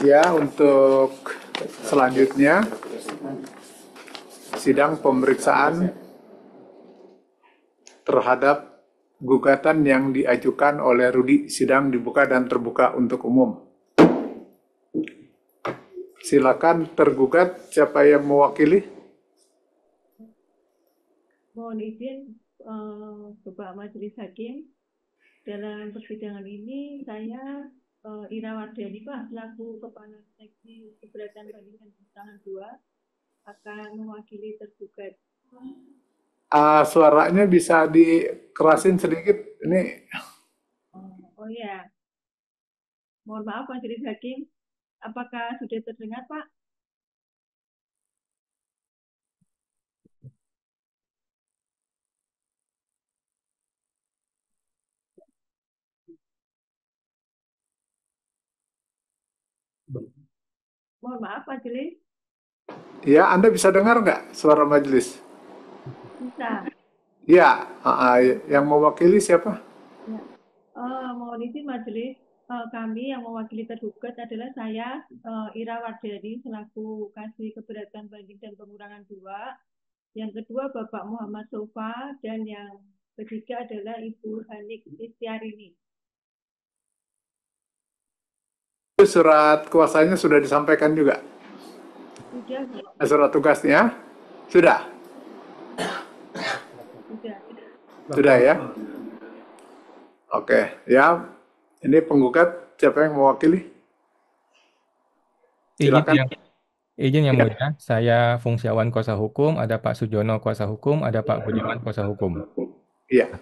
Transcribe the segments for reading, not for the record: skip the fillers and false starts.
Ya, untuk selanjutnya sidang pemeriksaan terhadap gugatan yang diajukan oleh Rudi. Sidang dibuka dan terbuka untuk umum. Silakan tergugat, siapa yang mewakili? Mohon izin Bapak Majelis Hakim, dalam persidangan ini saya Ira Wardani Pak selaku Kepala Seksi Keberatan Banding dan Pemohon 2 akan mewakili tergugat. Suaranya bisa dikerasin sedikit. Ini Oh ya, mohon maaf Majelis Hakim, apakah sudah terdengar Pak? Mohon maaf Majelis. ya, Anda bisa dengar nggak suara majelis? Bisa. Ya, yang mewakili siapa? Ya. Mohon izin Majelis, kami yang mewakili tergugat adalah saya Ira Wardani selaku Kasih Keberatan Banding dan Pengurangan 2. Yang kedua Bapak Muhammad Sofa dan yang ketiga adalah Ibu Hanik Istiarini. Surat kuasanya sudah disampaikan juga? Sudah, Bu. Surat tugasnya? Sudah? Sudah. Sudah ya? Oke, ya. Ini penggugat, siapa yang mewakili? Izin Silakan. yang izin yang Ya. mulia, saya Fungsiawan kuasa hukum, ada Pak Sujono kuasa hukum, ada Pak Budiman kuasa hukum. Iya.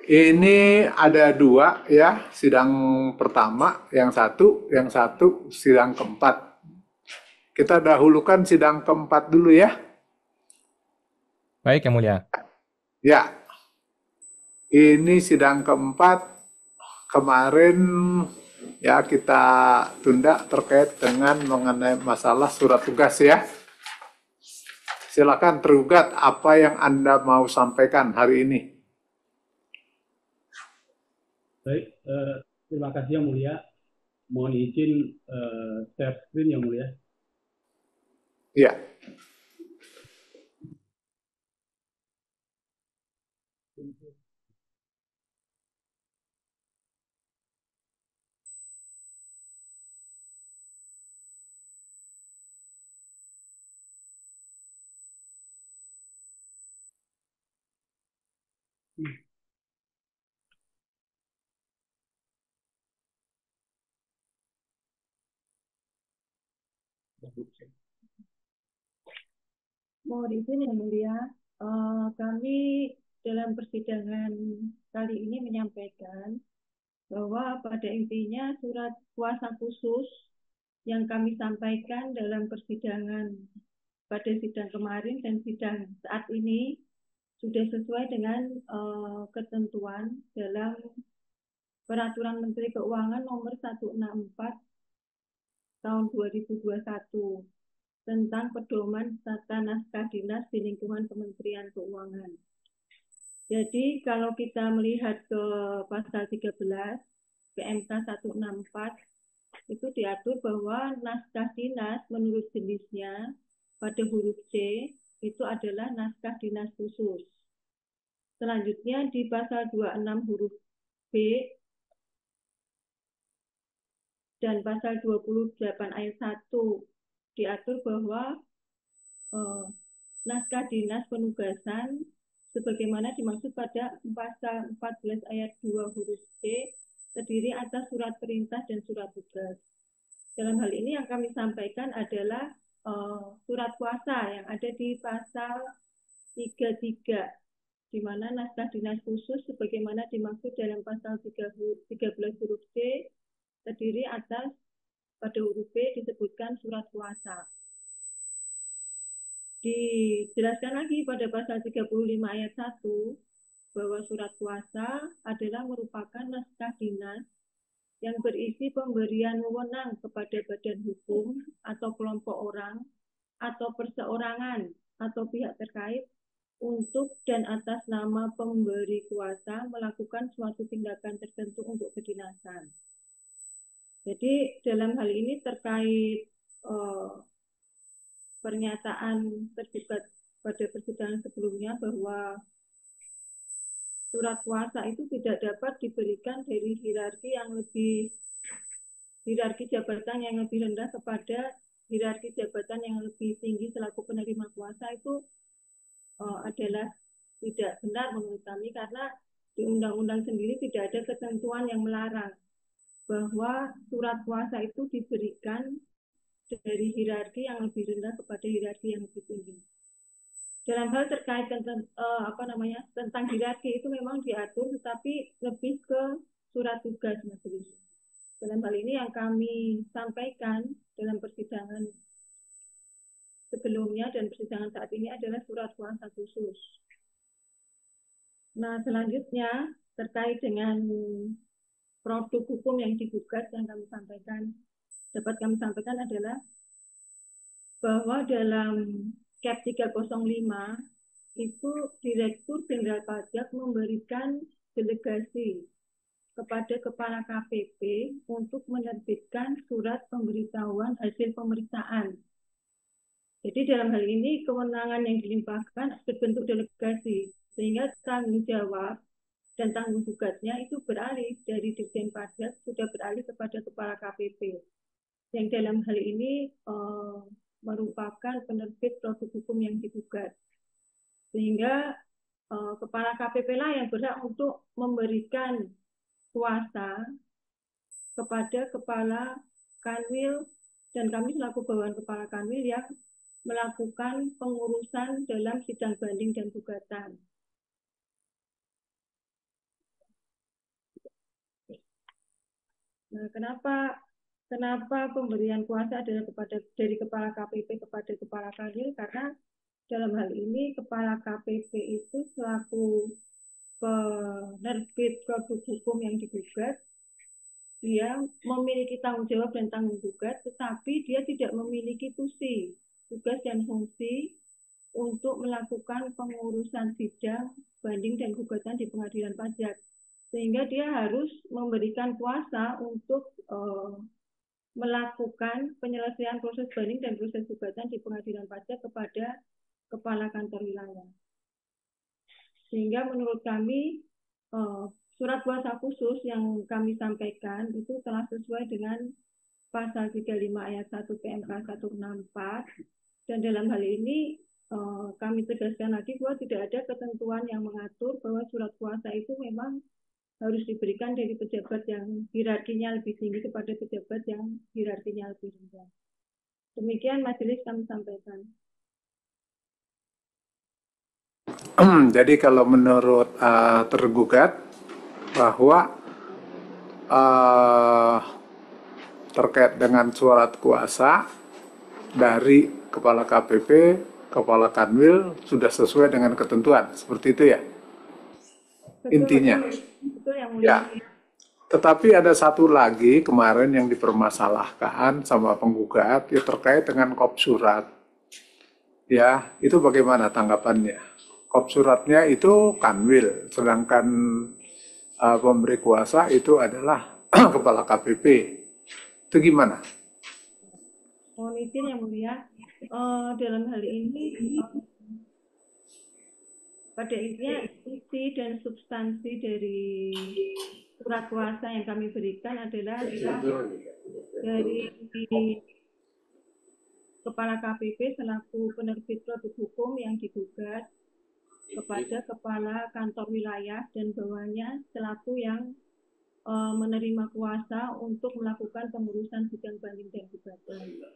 Ini ada dua ya, sidang pertama, yang satu sidang keempat. Kita dahulukan sidang keempat dulu ya. Baik yang mulia. Ya, ini sidang keempat kemarin ya kita tunda terkait dengan mengenai masalah surat tugas ya. Silakan tergugat, apa yang Anda mau sampaikan hari ini? Baik, terima kasih yang mulia. Mohon izin share screen yang mulia. Ya. Mohon izin yang mulia, kami dalam persidangan kali ini menyampaikan bahwa pada intinya surat kuasa khusus yang kami sampaikan dalam persidangan pada sidang kemarin dan sidang saat ini sudah sesuai dengan ketentuan dalam Peraturan Menteri Keuangan Nomor 164 Tahun 2021 tentang pedoman tata naskah dinas di lingkungan Kementerian Keuangan. Jadi kalau kita melihat ke pasal 13 PMK 164 itu diatur bahwa naskah dinas menurut jenisnya pada huruf C itu adalah naskah dinas khusus. Selanjutnya di pasal 26 huruf B dan pasal 28 ayat 1 diatur bahwa naskah dinas penugasan sebagaimana dimaksud pada pasal 14 ayat 2 huruf C terdiri atas surat perintah dan surat tugas. Dalam hal ini yang kami sampaikan adalah surat kuasa yang ada di pasal 33 di mana naskah dinas khusus sebagaimana dimaksud dalam pasal 13 huruf C terdiri atas pada huruf B disebutkan surat kuasa. Dijelaskan lagi pada pasal 35 ayat 1 bahwa surat kuasa adalah merupakan naskah dinas yang berisi pemberian wewenang kepada badan hukum atau kelompok orang atau perseorangan atau pihak terkait untuk dan atas nama pemberi kuasa melakukan suatu tindakan tertentu untuk kedinasan. Jadi dalam hal ini terkait pernyataan tergugat pada persidangan sebelumnya bahwa surat kuasa itu tidak dapat diberikan dari hierarki jabatan yang lebih rendah kepada hierarki jabatan yang lebih tinggi selaku penerima kuasa itu adalah tidak benar menurut kami, karena di undang-undang sendiri tidak ada ketentuan yang melarang bahwa surat kuasa itu diberikan dari hierarki yang lebih rendah kepada hierarki yang lebih tinggi. Dalam hal terkait tentang tentang hierarki itu memang diatur, tetapi lebih ke surat tugas majelis. Dalam hal ini yang kami sampaikan dalam persidangan sebelumnya dan persidangan saat ini adalah surat kuasa khusus. Nah, selanjutnya terkait dengan produk hukum yang digugat yang dapat kami sampaikan adalah bahwa dalam Cap 305 itu Direktur Jenderal Pajak memberikan delegasi kepada Kepala KPP untuk menerbitkan surat pemberitahuan hasil pemeriksaan. Jadi dalam hal ini kewenangan yang dilimpahkan berbentuk delegasi, sehingga tanggung jawab dan tanggung tugasnya itu beralih dari Dirjen Pajak sudah beralih kepada Kepala KPP. Yang dalam hal ini merupakan penerbit produk hukum yang digugat. Sehingga Kepala KPP lah yang berhak untuk memberikan kuasa kepada Kepala Kanwil dan kami selaku bawahan Kepala Kanwil yang melakukan pengurusan dalam sidang banding dan gugatan. Nah, kenapa pemberian kuasa adalah dari Kepala KPP kepada Kepala Kanwil? Karena dalam hal ini Kepala KPP itu selaku penerbit produk hukum yang digugat, dia memiliki tanggung jawab dan tanggung gugat, tetapi dia tidak memiliki tugas dan fungsi untuk melakukan pengurusan sidang banding dan gugatan di pengadilan pajak. Sehingga dia harus memberikan kuasa untuk melakukan penyelesaian proses banding dan proses gugatan di pengadilan pajak kepada Kepala Kantor Wilayah. Sehingga menurut kami surat kuasa khusus yang kami sampaikan itu telah sesuai dengan pasal 35 ayat 1 PMK 164, dan dalam hal ini kami tegaskan lagi bahwa tidak ada ketentuan yang mengatur bahwa surat kuasa itu memang harus diberikan dari pejabat yang hierarkinya lebih tinggi kepada pejabat yang hierarkinya lebih rendah. Demikian majelis kami sampaikan. Jadi kalau menurut tergugat bahwa terkait dengan surat kuasa dari Kepala KPP, Kepala Kanwil sudah sesuai dengan ketentuan, seperti itu ya? Betul, intinya. Betul yang mulia. Ya. Tetapi ada satu lagi kemarin yang dipermasalahkan sama penggugat, ya terkait dengan kop surat. Ya, itu bagaimana tanggapannya? Kop suratnya itu Kanwil, sedangkan pemberi kuasa itu adalah Kepala KPP. Itu gimana? Mohon izin yang mulia, dalam hal ini pada intinya isi dan substansi dari surat kuasa yang kami berikan adalah dari Kepala KPP selaku penerbit produk hukum yang digugat kepada Kepala Kantor Wilayah dan bawahannya selaku yang menerima kuasa untuk melakukan pengurusan sidang banding dan gugatan.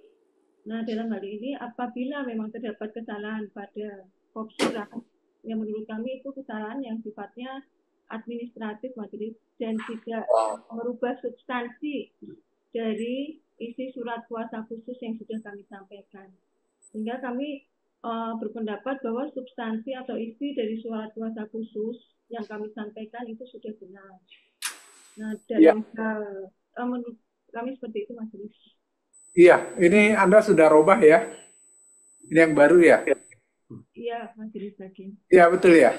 Nah, dalam hal ini apabila memang terdapat kesalahan pada kop surat, yang menurut kami itu kesalahan yang sifatnya administratif majelis dan tidak merubah substansi dari isi surat kuasa khusus yang sudah kami sampaikan. Sehingga kami berpendapat bahwa substansi atau isi dari surat kuasa khusus yang kami sampaikan itu sudah benar. Nah, dalam hal menurut kami seperti itu majelis. Iya, ini Anda sudah robah ya? Ini yang baru ya? Iya, Majelis Hakim. Ya, betul ya.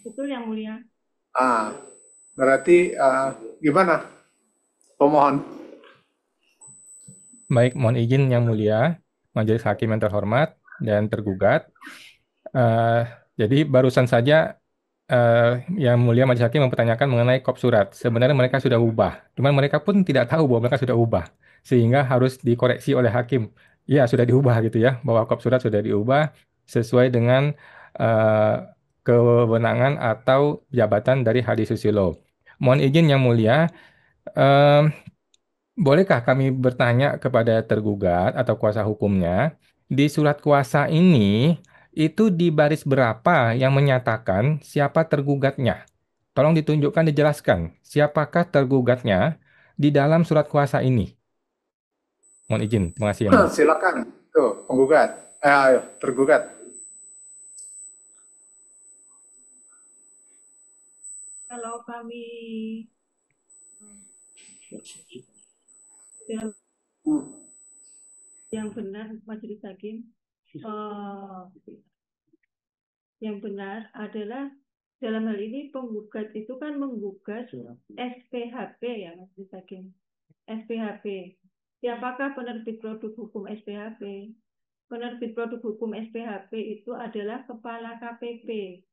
Betul Yang Mulia. Berarti gimana pemohon? Baik, mohon izin Yang Mulia, Majelis Hakim yang terhormat dan tergugat. Eh, jadi barusan saja Yang Mulia Majelis Hakim mempertanyakan mengenai kop surat. Sebenarnya mereka sudah ubah, cuman mereka pun tidak tahu bahwa mereka sudah ubah, sehingga harus dikoreksi oleh hakim. Ya, sudah diubah gitu ya, bahwa kop surat sudah diubah sesuai dengan eh, kewenangan atau jabatan dari Hadi Susilo. Mohon izin Yang Mulia, em, bolehkah kami bertanya kepada tergugat atau kuasa hukumnya, di surat kuasa ini itu di baris berapa yang menyatakan siapa tergugatnya? Tolong ditunjukkan, dijelaskan, siapakah tergugatnya di dalam surat kuasa ini? Mohon izin, terima kasih Yang Mulia. Silakan. Tuh, penggugat. Ayo, tergugat. Kalau kami dalam yang benar, Majelis Hakim, yang benar adalah dalam hal ini penggugat itu kan menggugat SPHP ya, Majelis Hakim. SPHP. Siapakah penerbit produk hukum SPHP? Penerbit produk hukum SPHP itu adalah Kepala KPP.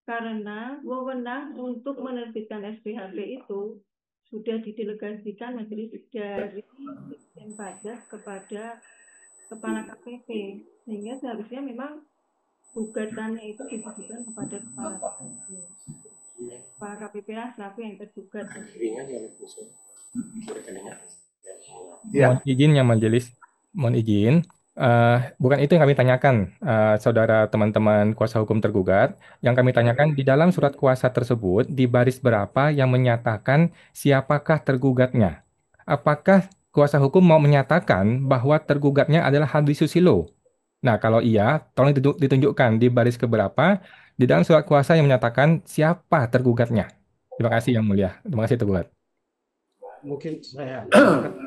Karena wewenang untuk menerbitkan SPHP itu sudah didelegasikan majelis dari Dirjen Pajak kepada Kepala KPP, sehingga seharusnya memang gugatannya itu ditujukan kepada Kepala KPP. Kepala KPP lah selaku yang tergugat. Ya. Mohon izin Yang Majelis, mohon izin. Bukan itu yang kami tanyakan, saudara teman-teman kuasa hukum tergugat. Yang kami tanyakan di dalam surat kuasa tersebut, di baris berapa yang menyatakan siapakah tergugatnya? Apakah kuasa hukum mau menyatakan bahwa tergugatnya adalah Hadi Susilo? Nah, kalau iya, tolong ditunjukkan di baris keberapa di dalam surat kuasa yang menyatakan siapa tergugatnya. Terima kasih Yang Mulia. Terima kasih tergugat. Mungkin saya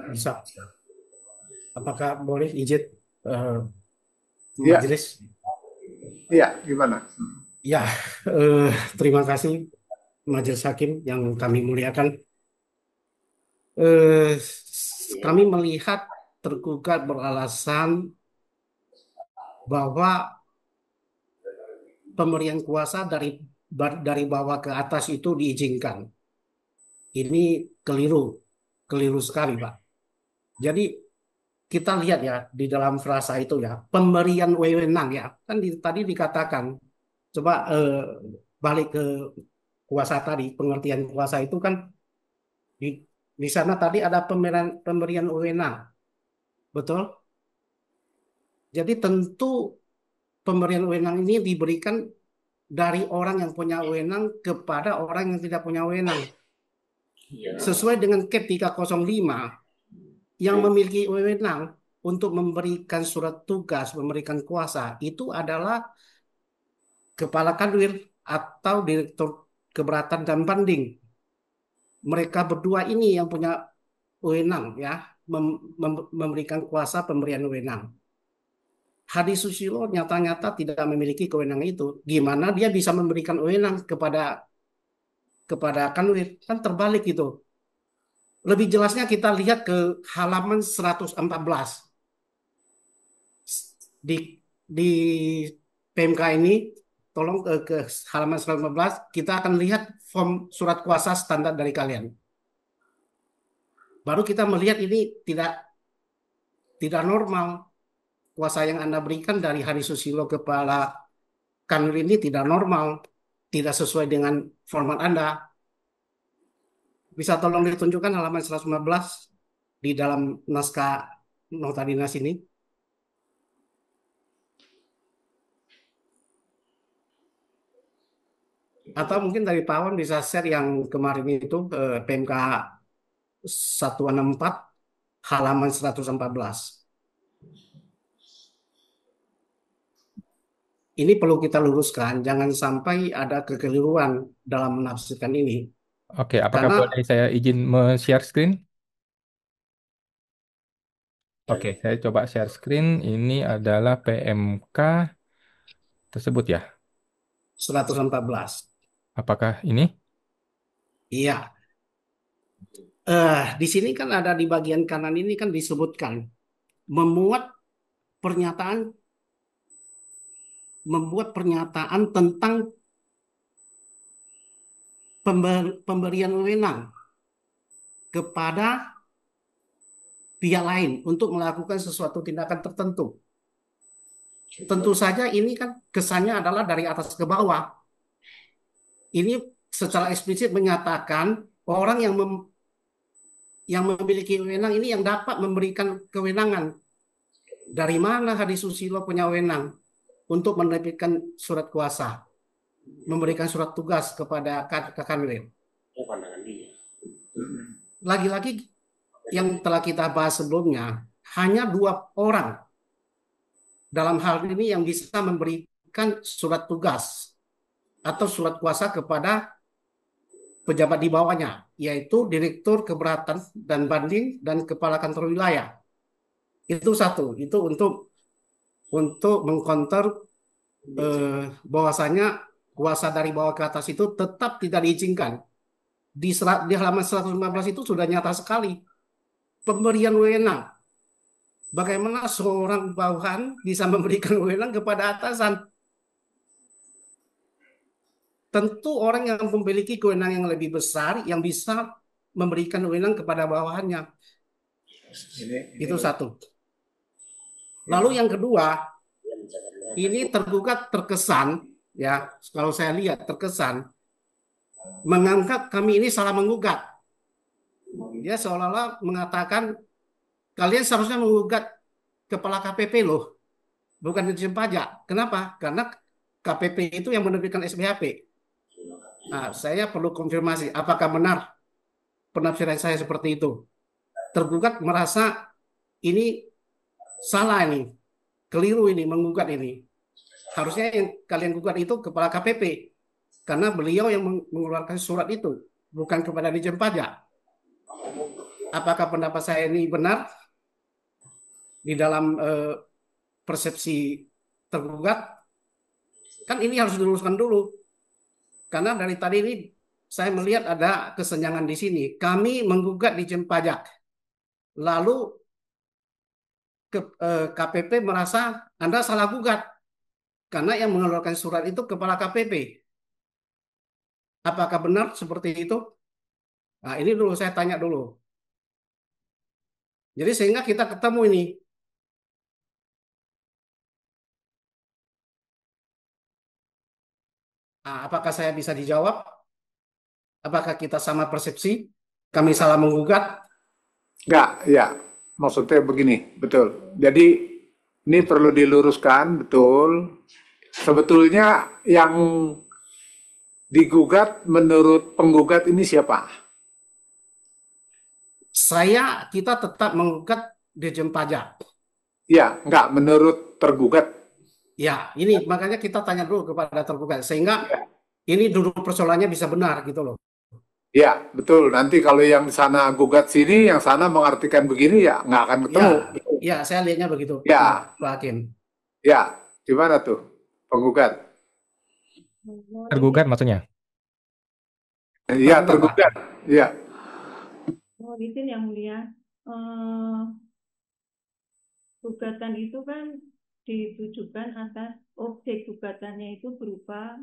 bisa. Apakah boleh izin Ya. majelis? Iya, gimana? Ya, terima kasih Majelis Hakim yang kami muliakan. Kami melihat tergugat beralasan bahwa pemberian kuasa dari bawah ke atas itu diizinkan. Ini keliru sekali, Pak. Jadi kita lihat ya di dalam frasa itu ya, pemberian wewenang ya, kan tadi dikatakan, coba balik ke kuasa tadi, pengertian kuasa itu kan di, di sana tadi ada pemberian wewenang, betul? Jadi tentu pemberian wewenang ini diberikan dari orang yang punya wewenang kepada orang yang tidak punya wewenang. Sesuai dengan Cap 305 yang memiliki wewenang untuk memberikan surat tugas, memberikan kuasa, itu adalah Kepala Kanwil atau Direktur Keberatan dan Banding. Mereka berdua ini yang punya wewenang ya, memberikan kuasa pemberian wewenang. Hadi Susilo nyata-nyata tidak memiliki kewenangan itu. Gimana dia bisa memberikan wewenang kepada Kanwil? Kan terbalik itu. Lebih jelasnya kita lihat ke halaman 114. Di PMK ini, tolong ke halaman 114, kita akan lihat form surat kuasa standar dari kalian. Baru kita melihat ini tidak normal. Kuasa yang Anda berikan dari Hadi Susilo Kepala Kanwil ini tidak normal, tidak sesuai dengan format Anda. Bisa tolong ditunjukkan halaman 115 di dalam naskah nota dinas ini. Atau mungkin dari Pak Wan bisa share yang kemarin itu PMK 164 halaman 114. Ini perlu kita luruskan, jangan sampai ada kekeliruan dalam menafsirkan ini. Oke, apakah Karena boleh saya izin share screen? Oke, saya coba share screen. Ini adalah PMK tersebut ya? 114. Apakah ini? Iya. Di sini kan ada di bagian kanan ini kan disebutkan memuat pernyataan tentang pemberian wewenang kepada pihak lain untuk melakukan sesuatu tindakan tertentu. Tentu saja ini kan kesannya adalah dari atas ke bawah. Ini secara eksplisit menyatakan orang yang memiliki wewenang ini yang dapat memberikan kewenangan. Dari mana Hadi Susilo punya wewenang untuk menerbitkan surat kuasa, memberikan surat tugas kepada Kanwil? Lagi-lagi yang telah kita bahas sebelumnya, hanya 2 orang dalam hal ini yang bisa memberikan surat tugas atau surat kuasa kepada pejabat di bawahnya, yaitu Direktur Keberatan dan Banding dan Kepala Kantor Wilayah. Itu satu, itu untuk mengkonter bahwasanya kuasa dari bawah ke atas itu tetap tidak diizinkan. Di halaman 115 itu sudah nyata sekali pemberian wewenang. Bagaimana seorang bawahan bisa memberikan wewenang kepada atasan? Tentu orang yang memiliki kewenangan yang lebih besar yang bisa memberikan wewenang kepada bawahannya. Itu satu. Lalu yang kedua, ini tergugat terkesan, ya, kalau saya lihat terkesan menganggap kami ini salah menggugat. Dia seolah-olah mengatakan kalian seharusnya menggugat kepala KPP loh, bukan Dirjen Pajak. Kenapa? Karena KPP itu yang menerbitkan SPHP. Nah, saya perlu konfirmasi apakah benar penafsiran saya seperti itu. Tergugat merasa ini salah ini, keliru ini, menggugat ini. Harusnya yang kalian gugat itu kepala KPP, karena beliau yang mengeluarkan surat itu, bukan kepada Dirjen Pajak. Apakah pendapat saya ini benar di dalam persepsi tergugat? Kan ini harus diluruskan dulu. Karena dari tadi ini saya melihat ada kesenjangan di sini. Kami menggugat Dirjen Pajak. Lalu KPP merasa Anda salah gugat. Karena yang mengeluarkan surat itu kepala KPP. Apakah benar seperti itu? Nah, ini dulu saya tanya dulu. Jadi sehingga kita ketemu ini. Nah, apakah saya bisa dijawab? Apakah kita sama persepsi? Kami salah menggugat? Enggak, ya. Maksudnya begini, betul. Jadi ini perlu diluruskan, betul. Sebetulnya yang digugat menurut penggugat ini siapa? Kita tetap menggugat Dirjen Pajak. Ya, enggak, menurut tergugat. Ya, ini makanya kita tanya dulu kepada tergugat. Sehingga ini duduk persoalannya bisa benar gitu loh. Ya, betul. Nanti kalau yang sana gugat sini, yang sana mengartikan begini, ya nggak akan ketemu. Ya, saya lihatnya begitu, Ya. Pak Hakim. Ya, gimana tuh penggugat? Tergugat maksudnya? Iya, tergugat. Iya. Oh, izin yang mulia. Gugatan itu kan ditujukan atas objek gugatannya itu berupa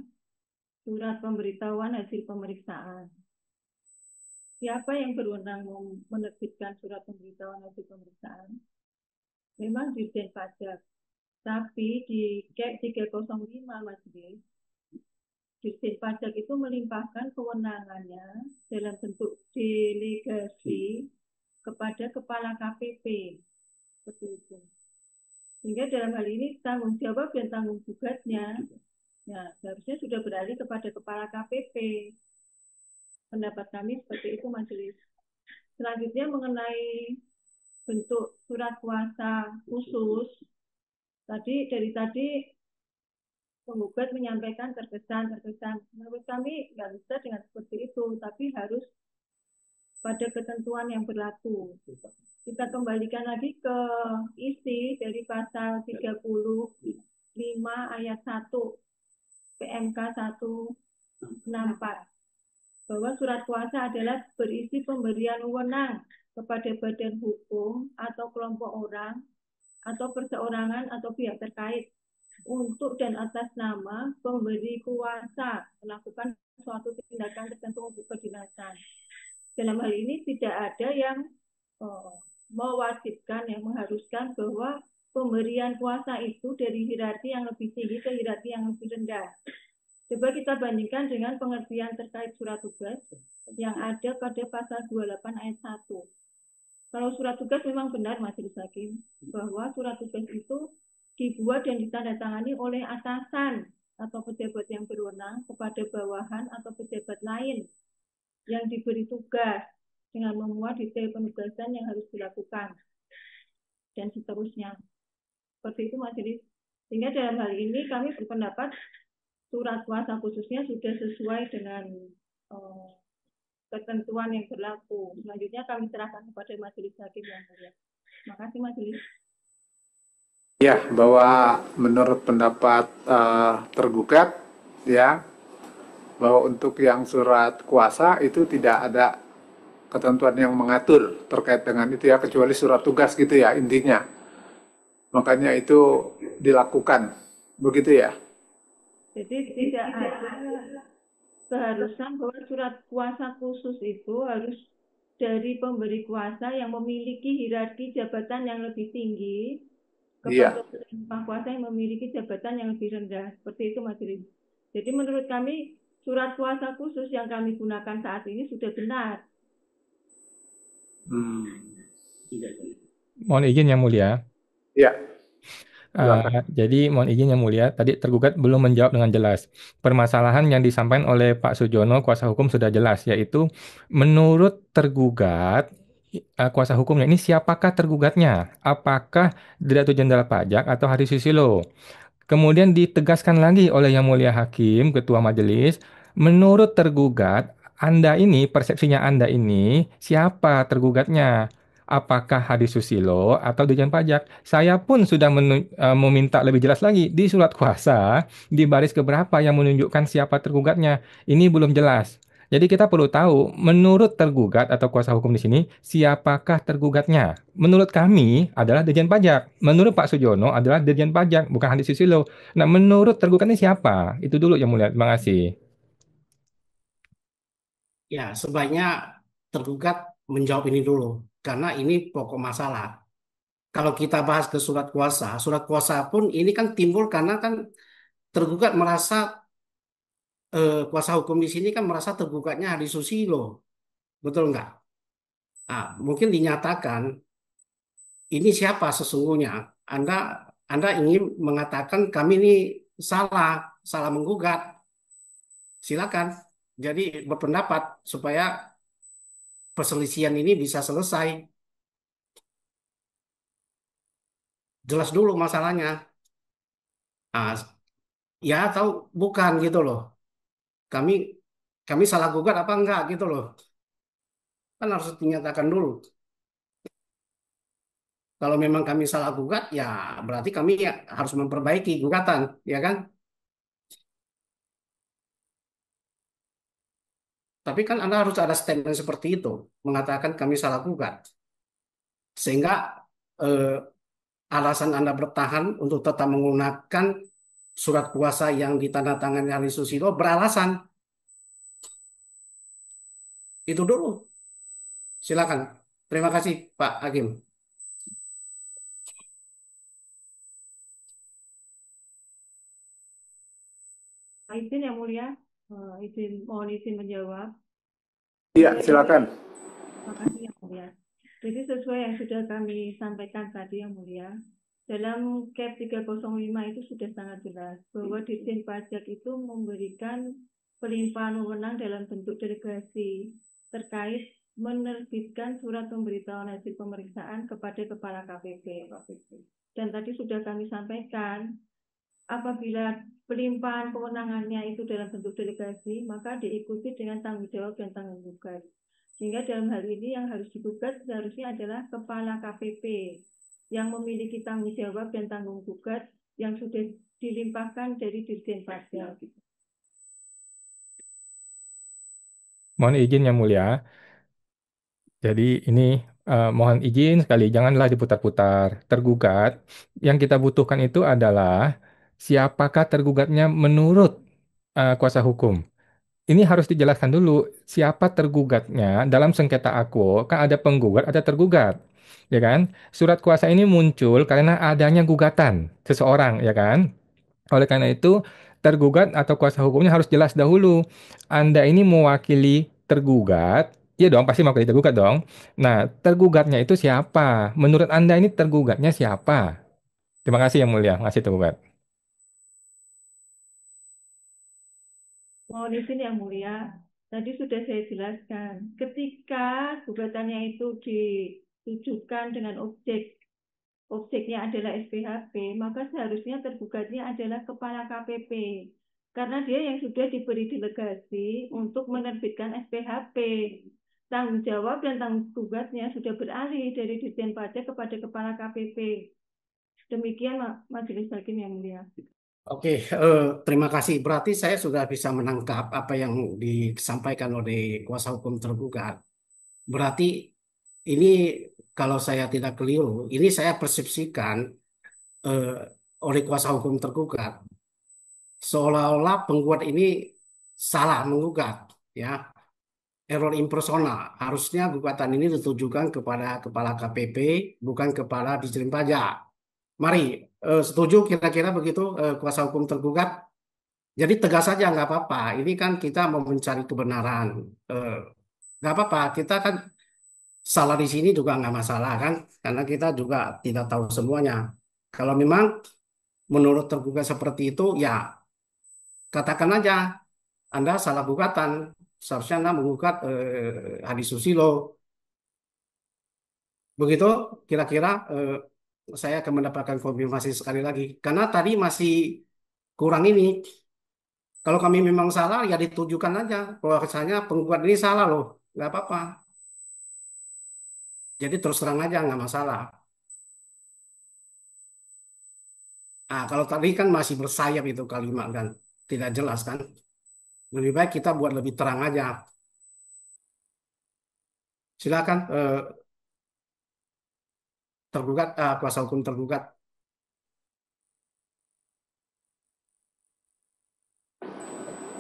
surat pemberitahuan hasil pemeriksaan. Siapa yang berwenang menerbitkan surat pemberitahuan hasil pemeriksaan? Memang Dirjen Pajak. Tapi di KEP 305 Majelis, Dirjen Pajak itu melimpahkan kewenangannya dalam bentuk delegasi kepada Kepala KPP. Seperti itu. Sehingga dalam hal ini tanggung jawab dan tanggung gugatnya ya, seharusnya sudah beralih kepada Kepala KPP. Pendapat kami seperti itu Majelis. Selanjutnya mengenai bentuk surat kuasa khusus, dari tadi penggugat menyampaikan terkesan. Menurut kami nggak bisa dengan seperti itu, tapi harus pada ketentuan yang berlaku. Kita kembalikan lagi ke isi dari pasal 30 5 ayat 1 PMK 164 bahwa surat kuasa adalah berisi pemberian wewenang kepada badan hukum atau kelompok orang atau perseorangan atau pihak terkait untuk dan atas nama pemberi kuasa melakukan suatu tindakan tertentu untuk kedinasan. Dalam hal ini tidak ada yang mewajibkan, yang mengharuskan bahwa pemberian kuasa itu dari hierarki yang lebih tinggi ke hierarki yang lebih rendah. Coba kita bandingkan dengan pengertian terkait surat tugas yang ada pada pasal 28 ayat 1. Kalau surat tugas memang benar Majelis Hakim bahwa surat tugas itu dibuat dan ditandatangani oleh atasan atau pejabat yang berwenang kepada bawahan atau pejabat lain yang diberi tugas dengan memuat detail penugasan yang harus dilakukan dan seterusnya. Seperti itu Majelis. Sehingga dalam hal ini kami berpendapat surat kuasa khususnya sudah sesuai dengan ketentuan yang berlaku. Selanjutnya kami serahkan kepada Majelis Hakim yang mulia. Terima kasih Majelis. Ya, bahwa menurut pendapat tergugat, ya, bahwa untuk yang surat kuasa itu tidak ada ketentuan yang mengatur terkait dengan itu ya, kecuali surat tugas gitu ya intinya. Makanya itu dilakukan, begitu ya. Jadi tidak ada keharusan bahwa surat kuasa khusus itu harus dari pemberi kuasa yang memiliki hierarki jabatan yang lebih tinggi kepada penerima kuasa yang memiliki jabatan yang lebih rendah. Seperti itu Majelis. Jadi menurut kami surat kuasa khusus yang kami gunakan saat ini sudah benar. Mohon izin Yang Mulia. Ya. Jadi mohon izin Yang Mulia, tadi tergugat belum menjawab dengan jelas. Permasalahan yang disampaikan oleh Pak Sujono, kuasa hukum sudah jelas, yaitu menurut tergugat, kuasa hukumnya ini siapakah tergugatnya? Apakah Direktur Jenderal Pajak atau Hari Susilo? Kemudian ditegaskan lagi oleh Yang Mulia Hakim, Ketua Majelis, menurut tergugat, Anda ini, persepsinya Anda ini, siapa tergugatnya? Apakah Hadi Susilo atau Dirjen Pajak? Saya pun sudah meminta lebih jelas lagi di surat kuasa, di baris keberapa yang menunjukkan siapa tergugatnya. Ini belum jelas. Jadi kita perlu tahu, menurut tergugat atau kuasa hukum di sini, siapakah tergugatnya? Menurut kami adalah Dirjen Pajak. Menurut Pak Sujono adalah Dirjen Pajak, bukan Hadi Susilo. Nah, menurut tergugatnya siapa? Itu dulu Yang Mulia. Terima kasih. Ya, sebaiknya tergugat menjawab ini dulu, karena ini pokok masalah. Kalau kita bahas ke surat kuasa pun ini kan timbul karena kan tergugat merasa, kuasa hukum di sini kan merasa tergugatnya Hadi Susilo, betul nggak? Nah, mungkin dinyatakan ini siapa sesungguhnya. Anda Anda ingin mengatakan kami ini salah menggugat. Silakan. Jadi berpendapat supaya perselisihan ini bisa selesai. Jelas dulu masalahnya. Ah, ya tahu bukan gitu loh. Kami kami salah gugat apa enggak gitu loh. Kan harus dinyatakan dulu. Kalau memang kami salah gugat, ya berarti kami ya harus memperbaiki gugatan, ya kan? Tapi kan Anda harus ada statement seperti itu, mengatakan kami salah gugat. Sehingga eh, alasan Anda bertahan untuk tetap menggunakan surat kuasa yang ditandatangani Ali Susilo beralasan. Itu dulu. Silakan. Terima kasih, Pak Hakim. Izin Yang Mulia, mohon izin menjawab. Iya, silakan. Terima kasih Yang Mulia. Jadi sesuai yang sudah kami sampaikan tadi Yang Mulia, dalam KEP 305 itu sudah sangat jelas bahwa Dirjen Pajak itu memberikan pelimpahan wewenang dalam bentuk delegasi terkait menerbitkan surat pemberitahuan hasil pemeriksaan kepada Kepala KPP. Dan tadi sudah kami sampaikan, apabila pelimpahan kewenangannya itu dalam bentuk delegasi, maka diikuti dengan tanggung jawab dan tanggung jawab. Sehingga dalam hal ini yang harus digugat seharusnya adalah Kepala KPP yang memiliki tanggung jawab dan tanggung jawab yang sudah dilimpahkan dari Dirjen Pajak. Mohon izin Yang Mulia. Jadi ini mohon izin sekali, janganlah diputar-putar. Tergugat, yang kita butuhkan itu adalah siapakah tergugatnya menurut kuasa hukum. Ini harus dijelaskan dulu siapa tergugatnya dalam sengketa aku. Kan ada penggugat, ada tergugat, ya kan? Surat kuasa ini muncul karena adanya gugatan seseorang, ya kan? Oleh karena itu, tergugat atau kuasa hukumnya harus jelas dahulu. Anda ini mewakili tergugat, iya dong, pasti mewakili tergugat dong. Nah, tergugatnya itu siapa? Menurut Anda ini tergugatnya siapa? Terima kasih Yang Mulia, ngasih tergugat. Mohon izin Yang Mulia, tadi sudah saya jelaskan. Ketika gugatannya itu ditujukan dengan objeknya adalah SPHP, maka seharusnya tergugatnya adalah Kepala KPP. Karena dia yang sudah diberi delegasi untuk menerbitkan SPHP. Tanggung jawab dan tanggung tugasnya sudah beralih dari Dirjen Pajak kepada Kepala KPP. Demikian Majelis Hakim yang mulia. Oke, terima kasih. Berarti saya sudah bisa menangkap apa yang disampaikan oleh kuasa hukum tergugat. Berarti ini kalau saya tidak keliru, ini saya persepsikan eh, oleh kuasa hukum tergugat seolah-olah penggugat ini salah menggugat, ya, error impersonal. Harusnya gugatan ini ditujukan kepada Kepala KPP, bukan kepada Ditjen Pajak. Mari, setuju kira-kira begitu kuasa hukum tergugat? Jadi tegas saja nggak apa-apa. Ini kan kita mau mencari kebenaran. Eh, nggak apa-apa. Kita kan salah di sini juga nggak masalah kan, karena kita juga tidak tahu semuanya. Kalau memang menurut tergugat seperti itu, ya katakan aja Anda salah gugatan. Seharusnya Anda menggugat Hadi Susilo. Begitu kira-kira saya akan mendapatkan konfirmasi sekali lagi. Karena tadi masih kurang ini. Kalau kami memang salah, ya ditujukan aja. Bahwasanya penggugat ini salah loh. Nggak apa-apa. Jadi terus terang aja, nggak masalah. Nah, kalau tadi kan masih bersayap itu kalimat kan. Tidak jelas kan. Lebih baik kita buat lebih terang aja. Silakan tergugat, kuasa hukum tergugat.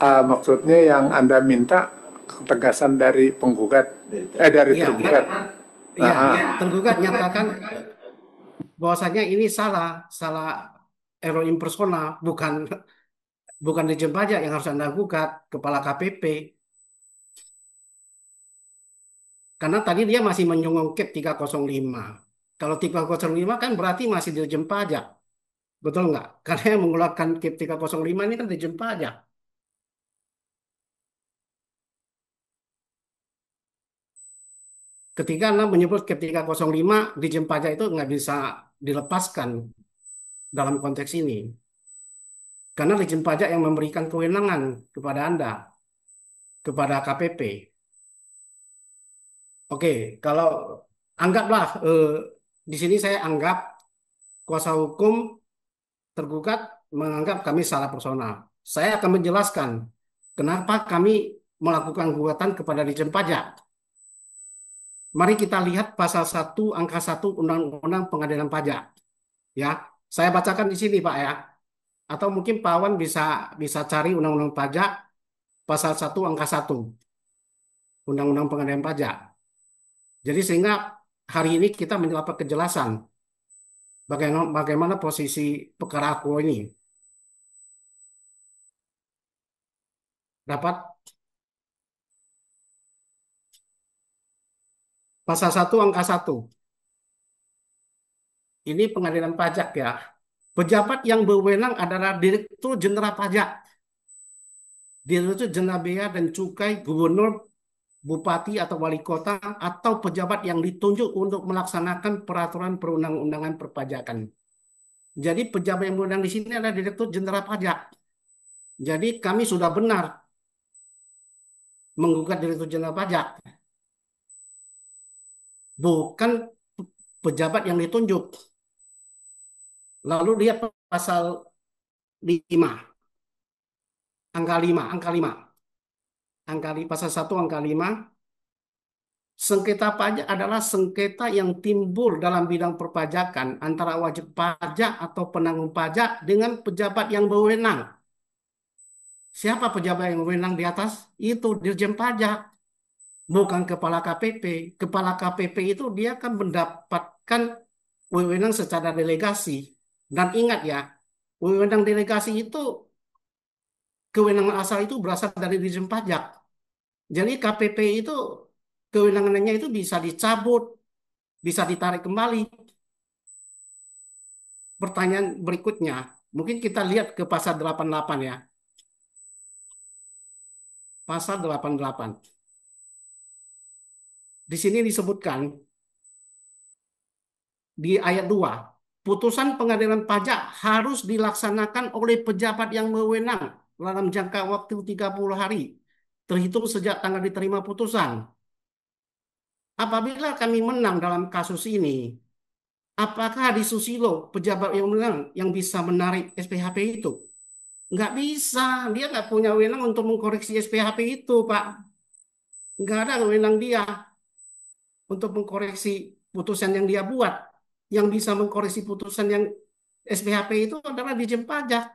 Maksudnya yang Anda minta ketegasan dari penggugat, dari Iya, tergugat. iya, Ah, tergugat nyatakan bahwasanya ini salah error impersonal, bukan Dirjen Pajak yang harus Anda gugat, Kepala KPP. Karena tadi dia masih menyinggung KEP 305. Kalau 305 kan berarti masih Dirjen Pajak. Betul nggak? Karena yang mengeluarkan KEP 305 ini kan Dirjen Pajak. Ketika Anda menyebut KEP 305, Dirjen Pajak itu nggak bisa dilepaskan dalam konteks ini. Karena Dirjen Pajak yang memberikan kewenangan kepada Anda, kepada KPP. Oke, kalau anggaplah di sini saya anggap kuasa hukum tergugat menganggap kami salah personal. Saya akan menjelaskan kenapa kami melakukan gugatan kepada Ditjen Pajak. Mari kita lihat pasal 1 angka 1 Undang-Undang Pengadilan Pajak. Ya, saya bacakan di sini Pak ya. Atau mungkin Pak Wan bisa bisa cari Undang-Undang Pajak pasal 1 angka 1 Undang-Undang Pengadilan Pajak. Jadi sehingga hari ini kita mendapat kejelasan bagaimana posisi perkara aku ini. Dapat pasal 1 angka 1. Ini pengadilan pajak ya. Pejabat yang berwenang adalah Direktur Jenderal Pajak, Direktur Jenderal Bea dan Cukai, Gubernur, Bupati atau Wali Kota, atau pejabat yang ditunjuk untuk melaksanakan peraturan perundang-undangan perpajakan. Jadi pejabat yang berwenang di sini adalah Direktur Jenderal Pajak. Jadi kami sudah benar menggugat Direktur Jenderal Pajak, bukan pejabat yang ditunjuk. Lalu lihat pasal 5. Angka 5, angka 5. Pasal 1 angka 5. Sengketa pajak adalah sengketa yang timbul dalam bidang perpajakan antara wajib pajak atau penanggung pajak dengan pejabat yang berwenang. Siapa pejabat yang berwenang di atas? Itu Dirjen Pajak, bukan Kepala KPP. Kepala KPP itu dia kan mendapatkan wewenang secara delegasi. Dan ingat ya, wewenang delegasi itu, kewenangan asal itu berasal dari Dirjen Pajak. Jadi KPP itu kewenangannya itu bisa dicabut, bisa ditarik kembali. Pertanyaan berikutnya, mungkin kita lihat ke pasal 88 ya. Pasal 88. Di sini disebutkan di ayat 2, putusan pengadilan pajak harus dilaksanakan oleh pejabat yang berwenang dalam jangka waktu 30 hari, terhitung sejak tanggal diterima putusan. Apabila kami menang dalam kasus ini, apakah Hadi Susilo, pejabat yang menang, yang bisa menarik SPHP itu? Nggak bisa, dia nggak punya wewenang untuk mengkoreksi SPHP itu, Pak. Nggak ada wewenang dia untuk mengkoreksi putusan yang dia buat. Yang bisa mengkoreksi putusan yang SPHP itu adalah Dirjen Pajak.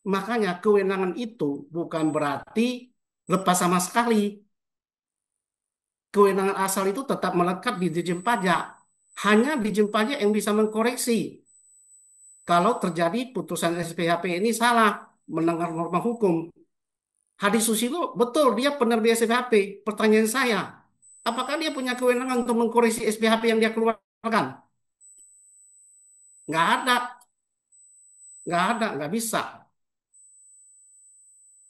Makanya kewenangan itu bukan berarti lepas sama sekali. Kewenangan asal itu tetap melekat di Dirjen Pajak. Hanya Dirjen Pajak yang bisa mengkoreksi kalau terjadi putusan SPHP ini salah, melanggar norma hukum. Hadi Susilo, betul, dia penerbit SPHP. Pertanyaan saya, apakah dia punya kewenangan untuk mengkoreksi SPHP yang dia keluarkan? Nggak ada, nggak bisa.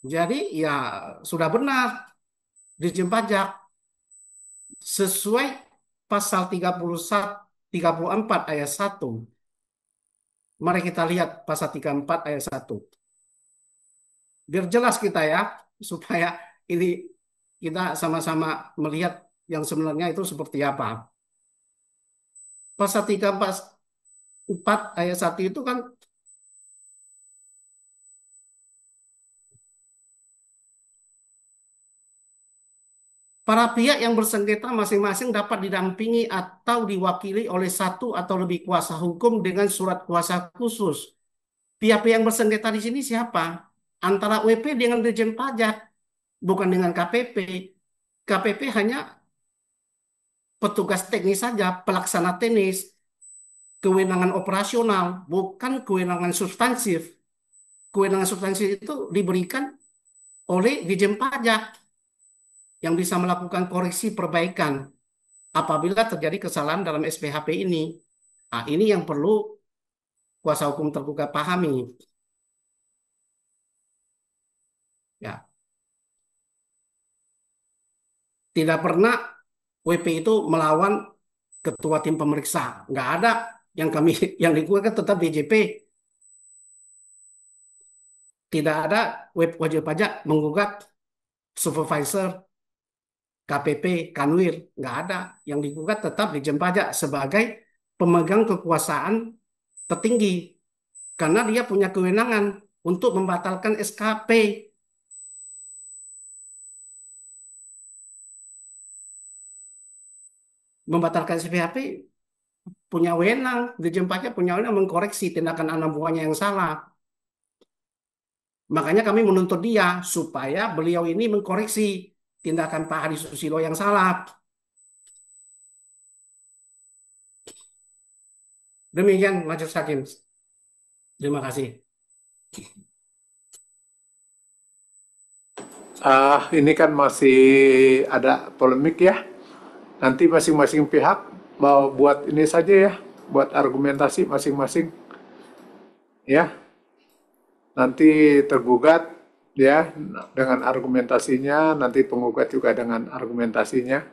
Jadi ya sudah benar Dirjen Pajak sesuai pasal 34 ayat 1. Mari kita lihat pasal 34 ayat 1. Biar jelas kita ya, supaya ini kita sama-sama melihat yang sebenarnya itu seperti apa. Pasal 34 ayat 1 itu kan para pihak yang bersengketa masing-masing dapat didampingi atau diwakili oleh satu atau lebih kuasa hukum dengan surat kuasa khusus. Pihak-pihak yang bersengketa di sini siapa? Antara WP dengan Dirjen Pajak, bukan dengan KPP. KPP hanya petugas teknis saja, pelaksana teknis, kewenangan operasional, bukan kewenangan substansif. Kewenangan substansif itu diberikan oleh Dirjen Pajak yang bisa melakukan koreksi perbaikan apabila terjadi kesalahan dalam SPHP ini. Nah, ini yang perlu kuasa hukum tergugat pahami. Ya, tidak pernah WP itu melawan ketua tim pemeriksa. Nggak ada yang kami yang digugat tetap DJP. Tidak ada wajib pajak menggugat supervisor, KPP, Kanwil. Nggak ada. Yang digugat tetap Dirjen Pajak sebagai pemegang kekuasaan tertinggi. Karena dia punya kewenangan untuk membatalkan SKP. Membatalkan SPHP punya wewenang, Dirjen Pajak punya wewenang mengkoreksi tindakan anak buahnya yang salah. Makanya kami menuntut dia supaya beliau ini mengkoreksi tindakan Pak Hadi Susilo yang salah. Demikian Majelis Hakim. Terima kasih. Ini kan masih ada polemik ya. Nanti masing-masing pihak mau buat ini saja ya, buat argumentasi masing-masing. Ya, nanti tergugat ya dengan argumentasinya, nanti penggugat juga dengan argumentasinya.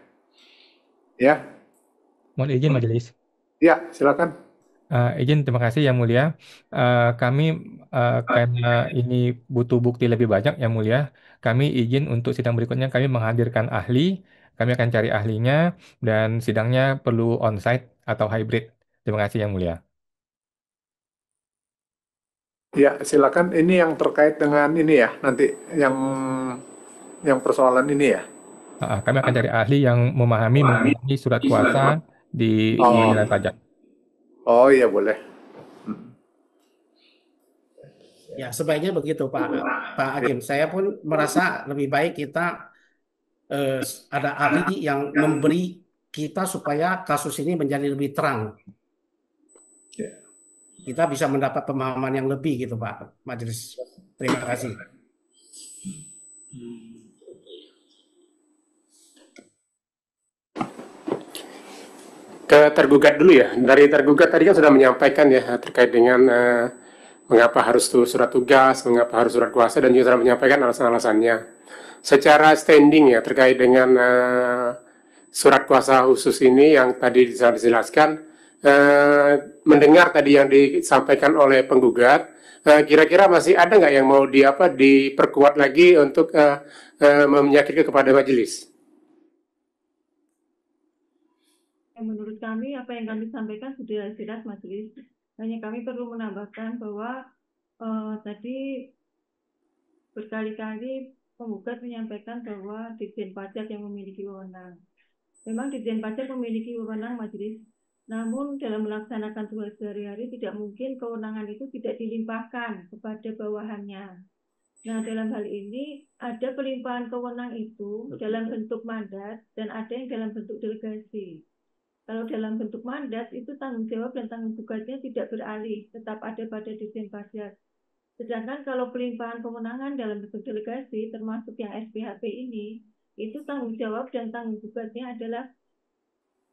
Ya, Mohon izin majelis. ya silakan. Izin, terima kasih Yang Mulia. Kami karena ini butuh bukti lebih banyak Yang Mulia, kami izin untuk sidang berikutnya kami menghadirkan ahli. Kami akan cari ahlinya dan sidangnya perlu onsite atau hybrid. Terima kasih Yang Mulia. Ya, silakan. Ini yang terkait dengan ini ya, nanti yang persoalan ini ya. Kami akan cari ahli yang memahami mengenai surat kuasa di Oh, pengadilan pajak. oh iya boleh. Ya, sebaiknya begitu, Pak Pak Hakim. Saya pun merasa lebih baik kita ada ahli yang memberi kita supaya kasus ini menjadi lebih terang. Ya. Kita bisa mendapat pemahaman yang lebih gitu, Pak Majelis. Terima kasih. Ke tergugat dulu ya. Dari tergugat tadi kan sudah menyampaikan ya terkait dengan mengapa harus tuh surat tugas, mengapa harus surat kuasa, dan juga sudah menyampaikan alasan-alasannya. Secara standing ya terkait dengan surat kuasa khusus ini yang tadi dijelaskan, mendengar tadi yang disampaikan oleh penggugat, kira-kira masih ada nggak yang mau diperkuat lagi untuk menyakitkan kepada majelis? Menurut kami, apa yang kami sampaikan sudah jelas, Majelis. Hanya kami perlu menambahkan bahwa tadi berkali-kali penggugat menyampaikan bahwa Ditjen Pajak yang memiliki wewenang. Memang Ditjen Pajak memiliki wewenang, Majelis. Namun dalam melaksanakan tugas sehari-hari tidak mungkin kewenangan itu tidak dilimpahkan kepada bawahannya. Nah, dalam hal ini ada pelimpahan kewenangan itu dalam bentuk mandat dan ada yang dalam bentuk delegasi. Kalau dalam bentuk mandat itu tanggung jawab dan tanggung jawabnya tidak beralih, tetap ada pada Ditjen Pajak. Sedangkan kalau pelimpahan kewenangan dalam bentuk delegasi, termasuk yang SPHP ini, itu tanggung jawab dan tanggung jawabnya adalah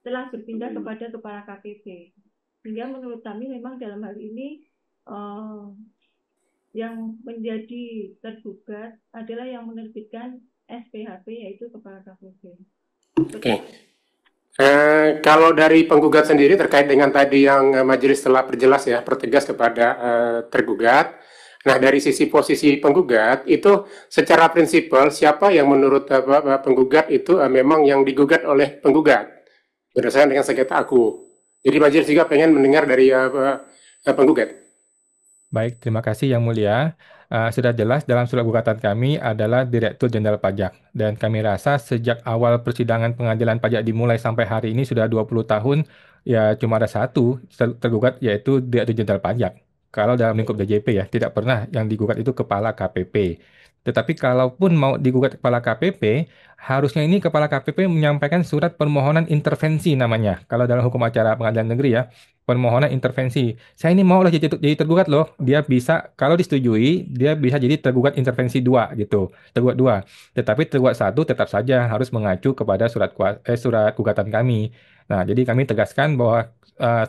telah berpindah kepada Kepala KPP. Sehingga menurut kami memang dalam hal ini yang menjadi tergugat adalah yang menerbitkan SPHP, yaitu Kepala KPP. Oke. Kalau dari penggugat sendiri terkait dengan tadi yang majelis telah perjelas ya, pertegas kepada tergugat. Nah, dari sisi posisi penggugat itu secara prinsipal siapa yang menurut penggugat itu memang yang digugat oleh penggugat berdasarkan dengan sengketa aku. Jadi majelis juga pengen mendengar dari penggugat. Baik, terima kasih Yang Mulia. Sudah jelas dalam surat gugatan kami adalah Direktur Jenderal Pajak. Dan kami rasa sejak awal persidangan pengadilan pajak dimulai sampai hari ini sudah 20 tahun, ya cuma ada satu tergugat yaitu Direktur Jenderal Pajak. Kalau dalam lingkup DJP ya, tidak pernah yang digugat itu Kepala KPP. Tetapi kalaupun mau digugat Kepala KPP, harusnya ini Kepala KPP menyampaikan surat permohonan intervensi namanya. Kalau dalam hukum acara pengadilan negeri ya, permohonan intervensi. Saya ini mau lah jadi tergugat loh. Dia bisa, kalau disetujui, dia bisa jadi tergugat intervensi 2 gitu. Tergugat 2. Tetapi tergugat 1 tetap saja harus mengacu kepada surat gugatan kami. Nah, jadi kami tegaskan bahwa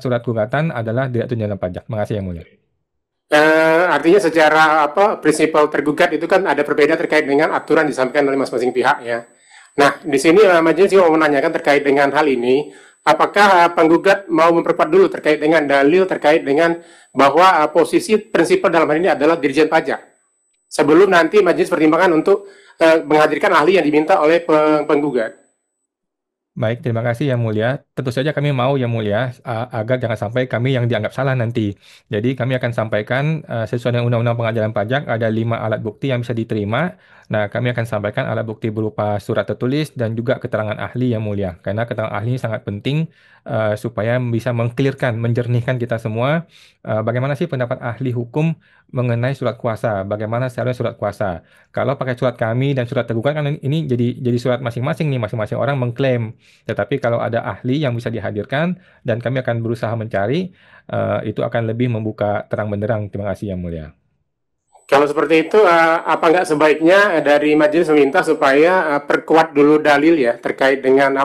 surat gugatan adalah Direktur Jenderal Pajak. Makasih Yang Mulia. Artinya secara prinsipal tergugat itu kan ada perbedaan terkait dengan aturan disampaikan oleh masing-masing pihak ya. Nah, di sini majelis juga mau menanyakan terkait dengan hal ini, apakah penggugat mau memperkuat dulu terkait dengan dalil terkait dengan bahwa posisi prinsipal dalam hal ini adalah Dirjen Pajak. Sebelum nanti majelis pertimbangan untuk menghadirkan ahli yang diminta oleh penggugat. Baik, terima kasih Yang Mulia. Tentu saja kami mau Yang Mulia agar jangan sampai kami yang dianggap salah nanti. Jadi kami akan sampaikan sesuai dengan Undang-Undang Pengadilan Pajak ada 5 alat bukti yang bisa diterima. Nah, kami akan sampaikan alat bukti berupa surat tertulis dan juga keterangan ahli Yang Mulia. Karena keterangan ahli ini sangat penting supaya bisa mengklirkan, menjernihkan kita semua bagaimana sih pendapat ahli hukum mengenai surat kuasa, bagaimana seharusnya surat kuasa. Kalau pakai surat kami dan surat tergugat kan ini jadi surat masing-masing nih, masing-masing orang mengklaim. Tetapi kalau ada ahli yang bisa dihadirkan dan kami akan berusaha mencari, itu akan lebih membuka terang benderang. Terima kasih Yang Mulia. Kalau seperti itu, apa nggak sebaiknya dari majelis meminta supaya perkuat dulu dalil ya terkait dengan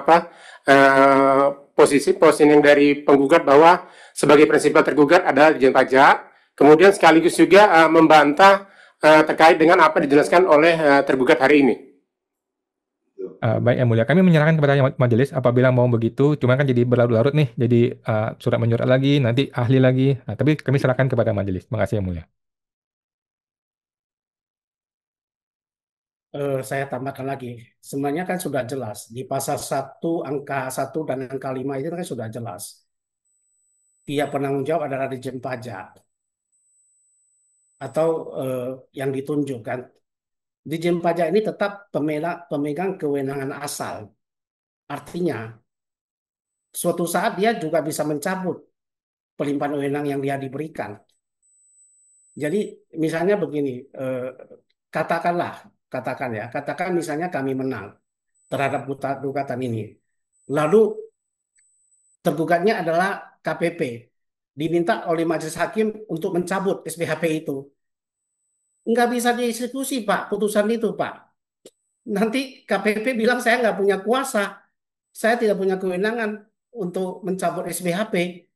posisi yang dari penggugat bahwa sebagai prinsipal tergugat adalah Dirjen Pajak, kemudian sekaligus juga membantah terkait dengan apa dijelaskan oleh tergugat hari ini. Baik Yang Mulia, kami menyerahkan kepada majelis apabila mau begitu. Cuma kan jadi berlarut-larut nih, jadi surat menyurat lagi, nanti ahli lagi. Nah, tapi kami serahkan kepada majelis. Terima kasih Yang Mulia. Saya tambahkan lagi. Sebenarnya kan sudah jelas. Di pasal 1, angka 1 dan angka 5 itu kan sudah jelas. Pihak penanggung jawab adalah Ditjen Pajak. atau yang ditunjuk kan. Dijen pajak ini tetap pemegang kewenangan asal. Artinya, suatu saat dia juga bisa mencabut pelimpahan wewenang yang dia diberikan. Jadi misalnya begini, katakan misalnya kami menang terhadap gugatan ini. Lalu tergugatnya adalah KPP, diminta oleh majelis hakim untuk mencabut SPHP itu. Nggak bisa dieksekusi, Pak, putusan itu, Pak. Nanti KPP bilang saya nggak punya kuasa, saya tidak punya kewenangan untuk mencabut SPHP.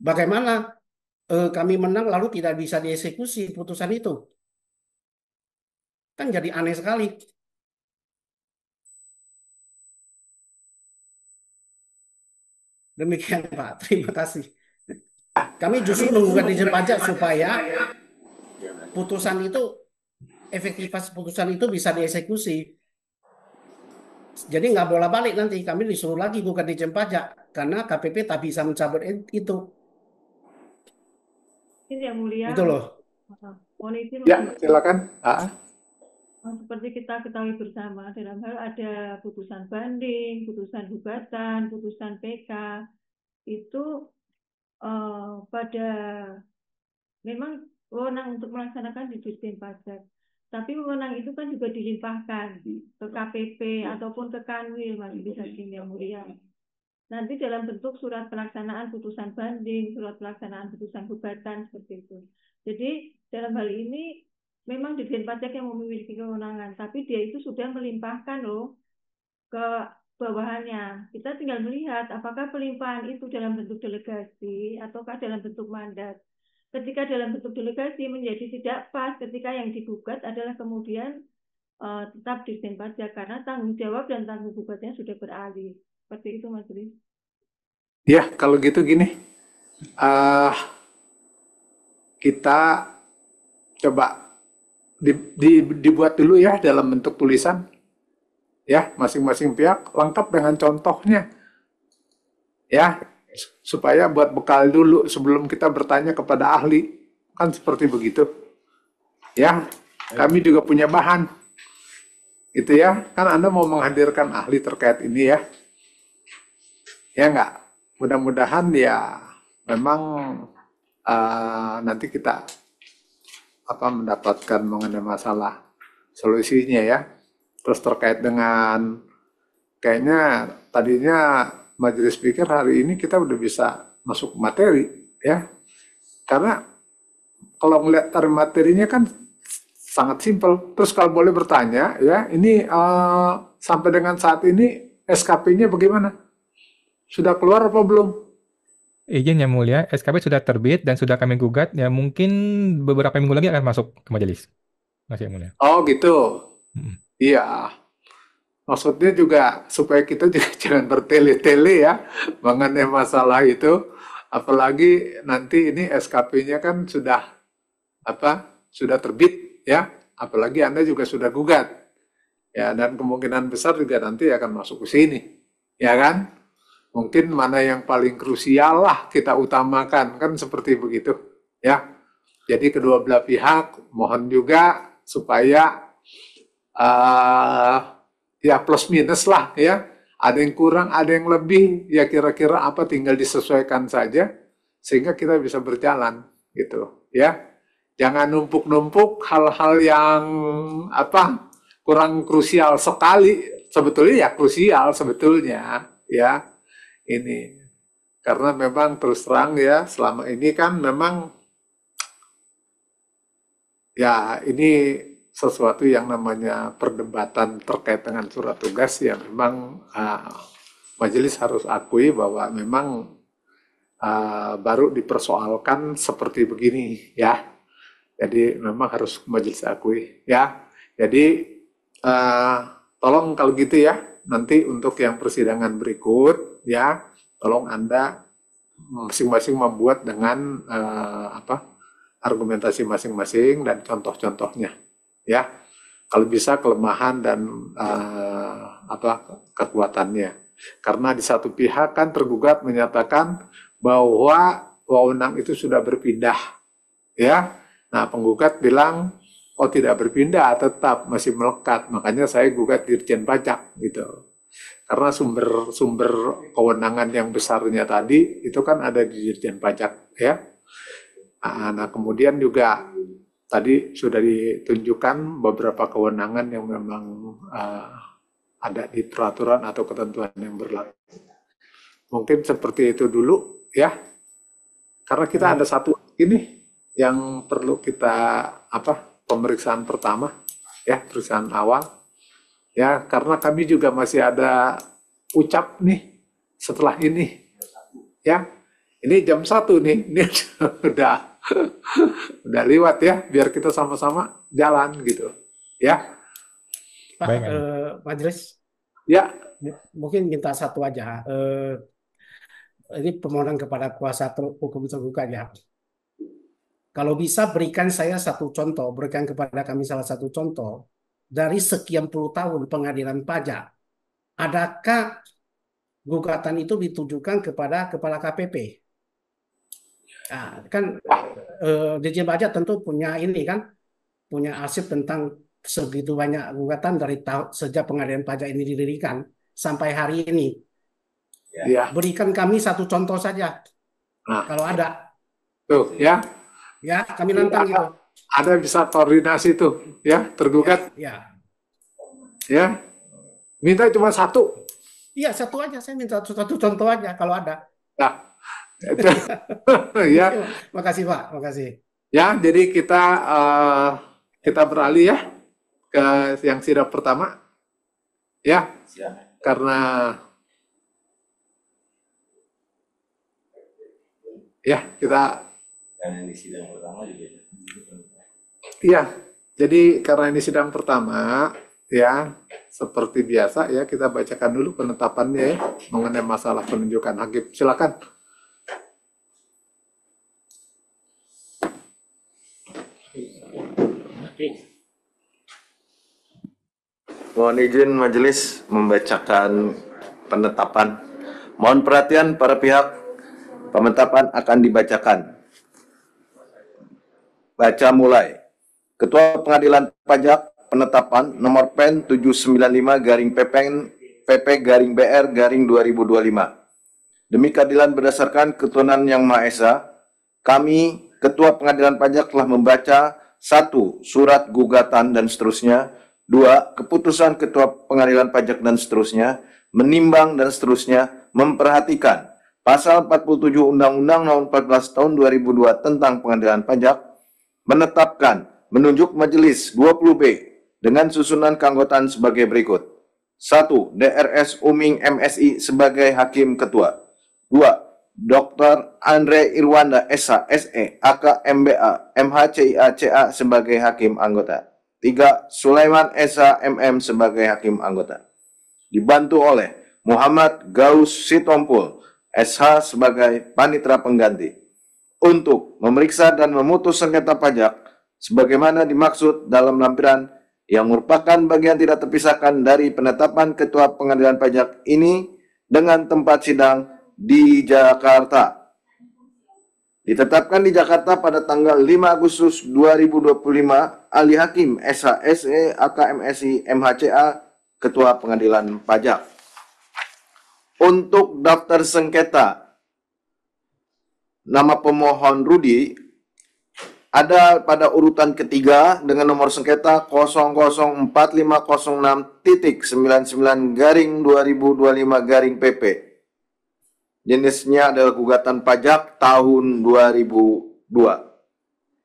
Bagaimana kami menang lalu tidak bisa dieksekusi putusan itu? Kan jadi aneh sekali. Demikian, Pak. Terima kasih. Kami justru menggugat Dijen Pajak supaya putusan itu, efektivitas putusan itu bisa dieksekusi. Jadi nggak bola balik nanti. Kami disuruh lagi gugat Dijen Pajak karena KPP tak bisa mencabut itu. Ini yang mulia. Itu loh. Mohon izin Ya, untuk silakan. seperti kita ketahui bersama dalam hal ada putusan banding, putusan gugatan, putusan PK itu pada memang wewenang untuk melaksanakan di Dirjen Pajak. Tapi wewenang itu kan juga dilimpahkan ke KPP ataupun ke Kanwil, Majelis Hakim yang Mulia. Nanti dalam bentuk surat pelaksanaan putusan banding, surat pelaksanaan putusan gugatan seperti itu. Jadi dalam hal ini memang Dirjen Pajak yang memiliki kewenangan, tapi dia itu sudah melimpahkan loh ke bawahannya. Kita tinggal melihat apakah pelimpahan itu dalam bentuk delegasi ataukah dalam bentuk mandat. Ketika dalam bentuk delegasi menjadi tidak pas ketika yang digugat adalah kemudian tetap Dirjen Pajak karena tanggung jawab dan tanggung gugatnya sudah beralih. Seperti itu, Mas Ri. Ya, kalau gitu gini, kita coba dibuat dulu ya dalam bentuk tulisan, ya masing-masing pihak lengkap dengan contohnya, ya supaya buat bekal dulu sebelum kita bertanya kepada ahli, kan seperti begitu, ya. Kami juga punya bahan, gitu ya. Kan Anda mau menghadirkan ahli terkait ini ya, ya nggak. Mudah-mudahan ya memang nanti kita mendapatkan mengenai masalah solusinya ya. Terus terkait dengan kayaknya tadinya majelis pikir hari ini kita udah bisa masuk materi ya. Karena kalau ngeliat dari materinya kan sangat simpel. Terus kalau boleh bertanya ya, ini sampai dengan saat ini SKP-nya bagaimana? Sudah keluar apa belum? Izin Yang Mulia, SKP sudah terbit dan sudah kami gugat, ya mungkin beberapa minggu lagi akan masuk ke majelis. Masih Yang Mulia. Oh gitu. Iya. Mm. Maksudnya juga supaya kita juga jangan bertele-tele ya mengenai masalah itu. Apalagi nanti ini SKP-nya kan sudah terbit ya. Apalagi Anda juga sudah gugat. Ya, dan kemungkinan besar juga nanti akan masuk ke sini. Ya kan? Mungkin mana yang paling krusial lah kita utamakan, kan seperti begitu ya. Jadi kedua belah pihak mohon juga supaya ya plus minus lah ya, ada yang kurang ada yang lebih ya, kira-kira apa tinggal disesuaikan saja sehingga kita bisa berjalan gitu ya. Jangan numpuk-numpuk hal-hal yang kurang krusial sekali, sebetulnya ya krusial sebetulnya ya. Ini karena memang terus terang ya selama ini kan memang ya ini sesuatu yang namanya perdebatan terkait dengan surat tugas ya memang majelis harus akui bahwa memang baru dipersoalkan seperti begini ya. Jadi memang harus majelis akui ya. Jadi tolong kalau gitu ya, nanti untuk yang persidangan berikut ya, tolong Anda masing-masing membuat dengan argumentasi masing-masing dan contoh-contohnya ya. Kalau bisa kelemahan dan kekuatannya. Karena di satu pihak kan tergugat menyatakan bahwa wewenang itu sudah berpindah ya. Nah, penggugat bilang, oh tidak berpindah, tetap masih melekat. Makanya saya gugat Dirjen Pajak gitu. Karena sumber kewenangan yang besarnya tadi itu kan ada di Dirjen Pajak, ya. Nah, kemudian juga tadi sudah ditunjukkan beberapa kewenangan yang memang ada di peraturan atau ketentuan yang berlaku. Mungkin seperti itu dulu, ya. Karena kita ada satu ini yang perlu kita pemeriksaan pertama, ya, pemeriksaan awal, ya, karena kami juga masih ada ucap nih setelah ini, ya. Ini jam 1 nih, ini udah lewat ya, biar kita sama-sama jalan gitu, ya. Pak, Baik, Majelis, Ya, mungkin minta satu aja. Ini permohonan kepada kuasa hukum tergugat ya. Kalau bisa berikan saya satu contoh, berikan kepada kami salah satu contoh dari sekian puluh tahun pengadilan pajak. Adakah gugatan itu ditujukan kepada kepala KPP? Nah, kan Dirjen Pajak tentu punya ini kan, punya arsip tentang segitu banyak gugatan dari sejak pengadilan pajak ini didirikan sampai hari ini. ya. Berikan kami satu contoh saja, Nah, kalau ada. tuh, ya. Ya, kami nantang gitu. Ada bisa koordinasi tuh, ya, tergugat, Ya, ya. Minta cuma satu. iya satu aja. Saya minta satu contoh aja kalau ada. Nah, itu, ya. Makasih Pak, makasih. Ya, jadi kita beralih ya ke yang sidang pertama, ya, karena ya kita, iya, jadi karena ini sidang pertama, ya, seperti biasa ya kita bacakan dulu penetapannya ya mengenai masalah penunjukan hakim. Silakan. Mohon izin majelis membacakan penetapan. Mohon perhatian para pihak, penetapan akan dibacakan. Baca mulai. Ketua Pengadilan Pajak penetapan nomor PEN 795-PP-BR-2025. Demi keadilan berdasarkan ketuhanan yang Maha Esa, kami, Ketua Pengadilan Pajak telah membaca 1. Surat gugatan dan seterusnya, 2. Keputusan Ketua Pengadilan Pajak dan seterusnya, menimbang dan seterusnya, memperhatikan Pasal 47 Undang-Undang Nomor 14 Tahun 2002 tentang Pengadilan Pajak, menetapkan menunjuk Majelis 20B dengan susunan keanggotaan sebagai berikut. 1. DRS Uming MSI sebagai Hakim Ketua. 2. Dr. Andre Irwanda SH SE AK MBA MHCIA CA sebagai Hakim Anggota. 3. Sulaiman SH MM sebagai Hakim Anggota. Dibantu oleh Muhammad Gaus Sitompul SH sebagai Panitera Pengganti untuk memeriksa dan memutus sengketa pajak sebagaimana dimaksud dalam lampiran yang merupakan bagian tidak terpisahkan dari penetapan Ketua Pengadilan Pajak ini dengan tempat sidang di Jakarta. Ditetapkan di Jakarta pada tanggal 5 Agustus 2025, Ali Hakim SH SE AK MSI MHCA Ketua Pengadilan Pajak. Untuk daftar sengketa, nama pemohon Rudi ada pada urutan ketiga dengan nomor sengketa 004506.99/2025-PP. Jenisnya adalah gugatan pajak tahun 2002.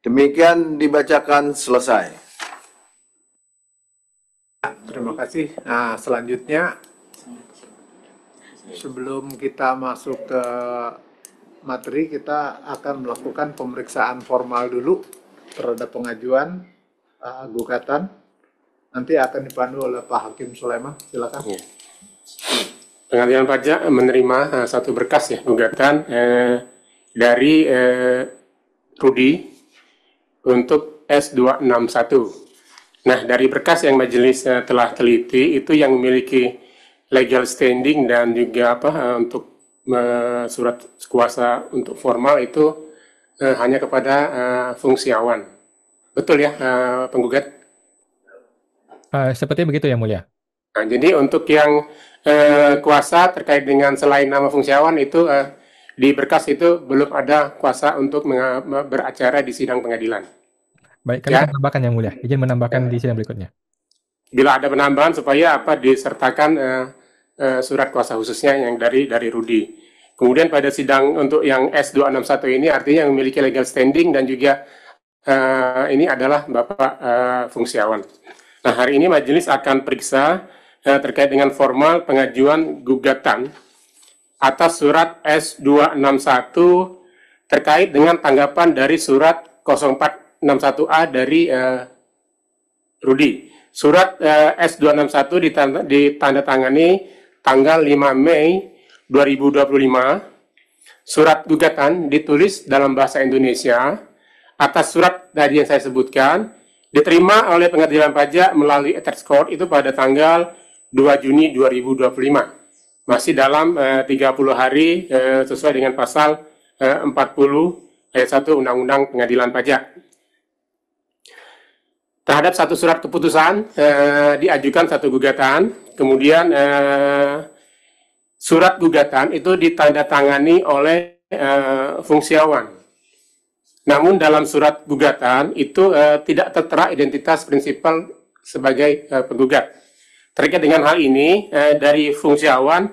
Demikian dibacakan selesai. Terima kasih. Nah, selanjutnya sebelum kita masuk ke materi, kita akan melakukan pemeriksaan formal dulu terhadap pengajuan gugatan. Nanti akan dipandu oleh Pak Hakim Sulaiman. Silakan. Ya. Pengadilan Pajak menerima satu berkas ya gugatan dari Rudi untuk S261. Nah, dari berkas yang majelis telah teliti itu yang memiliki legal standing dan juga untuk surat kuasa untuk formal itu hanya kepada fungsiawan. Betul ya, penggugat? Seperti begitu yang mulia. Nah, jadi untuk yang kuasa terkait dengan selain nama fungsiawan itu di berkas itu belum ada kuasa untuk beracara di sidang pengadilan. Baik, kami akan menambahkan yang mulia. Izin menambahkan di sidang berikutnya. Bila ada penambahan supaya disertakan surat kuasa khususnya yang dari Rudi. Kemudian pada sidang untuk yang S261 ini artinya yang memiliki legal standing dan juga ini adalah Bapak fungsiawan. Nah, hari ini majelis akan periksa terkait dengan formal pengajuan gugatan atas surat S261 terkait dengan tanggapan dari surat 0461A dari Rudi. Surat S261 ditandatangani tanggal 5 Mei 2025. Surat gugatan ditulis dalam bahasa Indonesia atas surat tadi yang saya sebutkan, diterima oleh pengadilan pajak melalui Attached Court itu pada tanggal 2 Juni 2025. Masih dalam 30 hari sesuai dengan pasal 40 ayat 1 Undang-Undang Pengadilan Pajak. Terhadap satu surat keputusan diajukan satu gugatan, kemudian surat gugatan itu ditandatangani oleh fungsiawan. Namun dalam surat gugatan itu tidak tertera identitas prinsipal sebagai penggugat. Terkait dengan hal ini, dari fungsiawan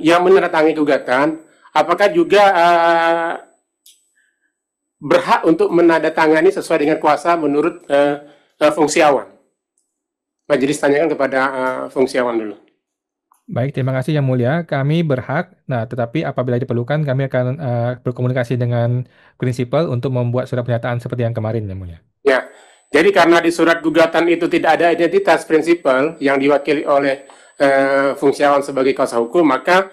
yang menandatangani gugatan, apakah juga berhak untuk menandatangani sesuai dengan kuasa menurut fungsiawan? Majelis tanyakan kepada fungsiawan dulu. Baik, terima kasih yang mulia. Kami berhak, tetapi apabila diperlukan, kami akan berkomunikasi dengan prinsipal untuk membuat surat pernyataan seperti yang kemarin, yang mulia. Ya, jadi karena di surat gugatan itu tidak ada identitas prinsipal yang diwakili oleh fungsiawan sebagai kuasa hukum, maka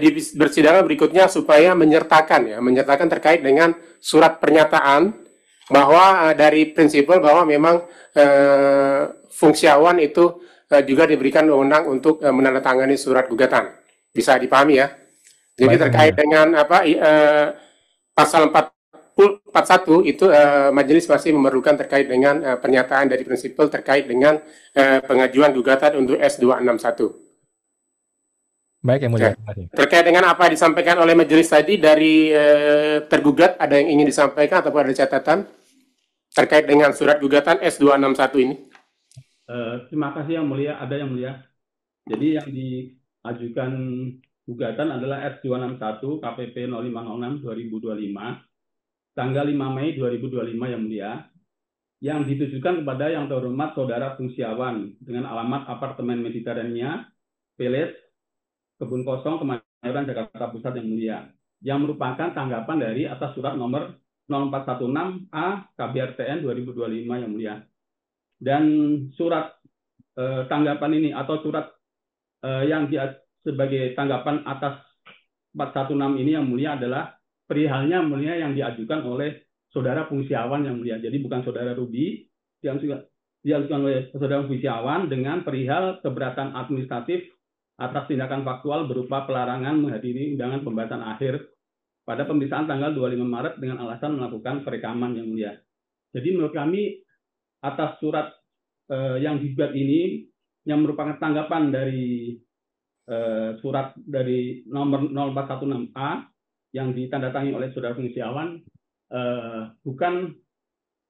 di persidangan berikutnya supaya menyertakan terkait dengan surat pernyataan bahwa dari prinsipal bahwa memang fungsiawan itu juga diberikan wewenang untuk menandatangani surat gugatan. Bisa dipahami ya. Jadi Baik, terkait dengan pasal 41 itu majelis masih memerlukan terkait dengan pernyataan dari prinsipal terkait dengan pengajuan gugatan untuk S261. Baik yang mulia. Terkait dengan apa yang disampaikan oleh majelis tadi dari tergugat, ada yang ingin disampaikan ataupun ada catatan terkait dengan surat gugatan S261 ini? Terima kasih yang mulia, ada yang mulia. Jadi yang diajukan gugatan adalah S261 KPP 0506 2025 tanggal 5 Mei 2025 yang mulia, yang ditujukan kepada yang terhormat Saudara Fungsiawan dengan alamat apartemen Mediterania, Village, Kebun Kosong, Kemayoran, Jakarta Pusat yang mulia, yang merupakan tanggapan dari atas surat nomor 0416A KBRTN 2025 yang mulia. Dan surat tanggapan ini atau surat yang sebagai tanggapan atas 416 ini yang mulia adalah perihalnya mulia yang diajukan oleh Saudara Fungsiawan yang mulia. Jadi bukan Saudara Rudi, yang diajukan oleh Saudara Fungsiawan dengan perihal keberatan administratif atas tindakan faktual berupa pelarangan menghadiri undangan pembahasan akhir pada pemeriksaan tanggal 25 Maret dengan alasan melakukan perekaman yang mulia. Jadi menurut kami atas surat yang digugat ini yang merupakan tanggapan dari surat dari nomor 0416A yang ditandatangani oleh Saudara Fungsiawan bukan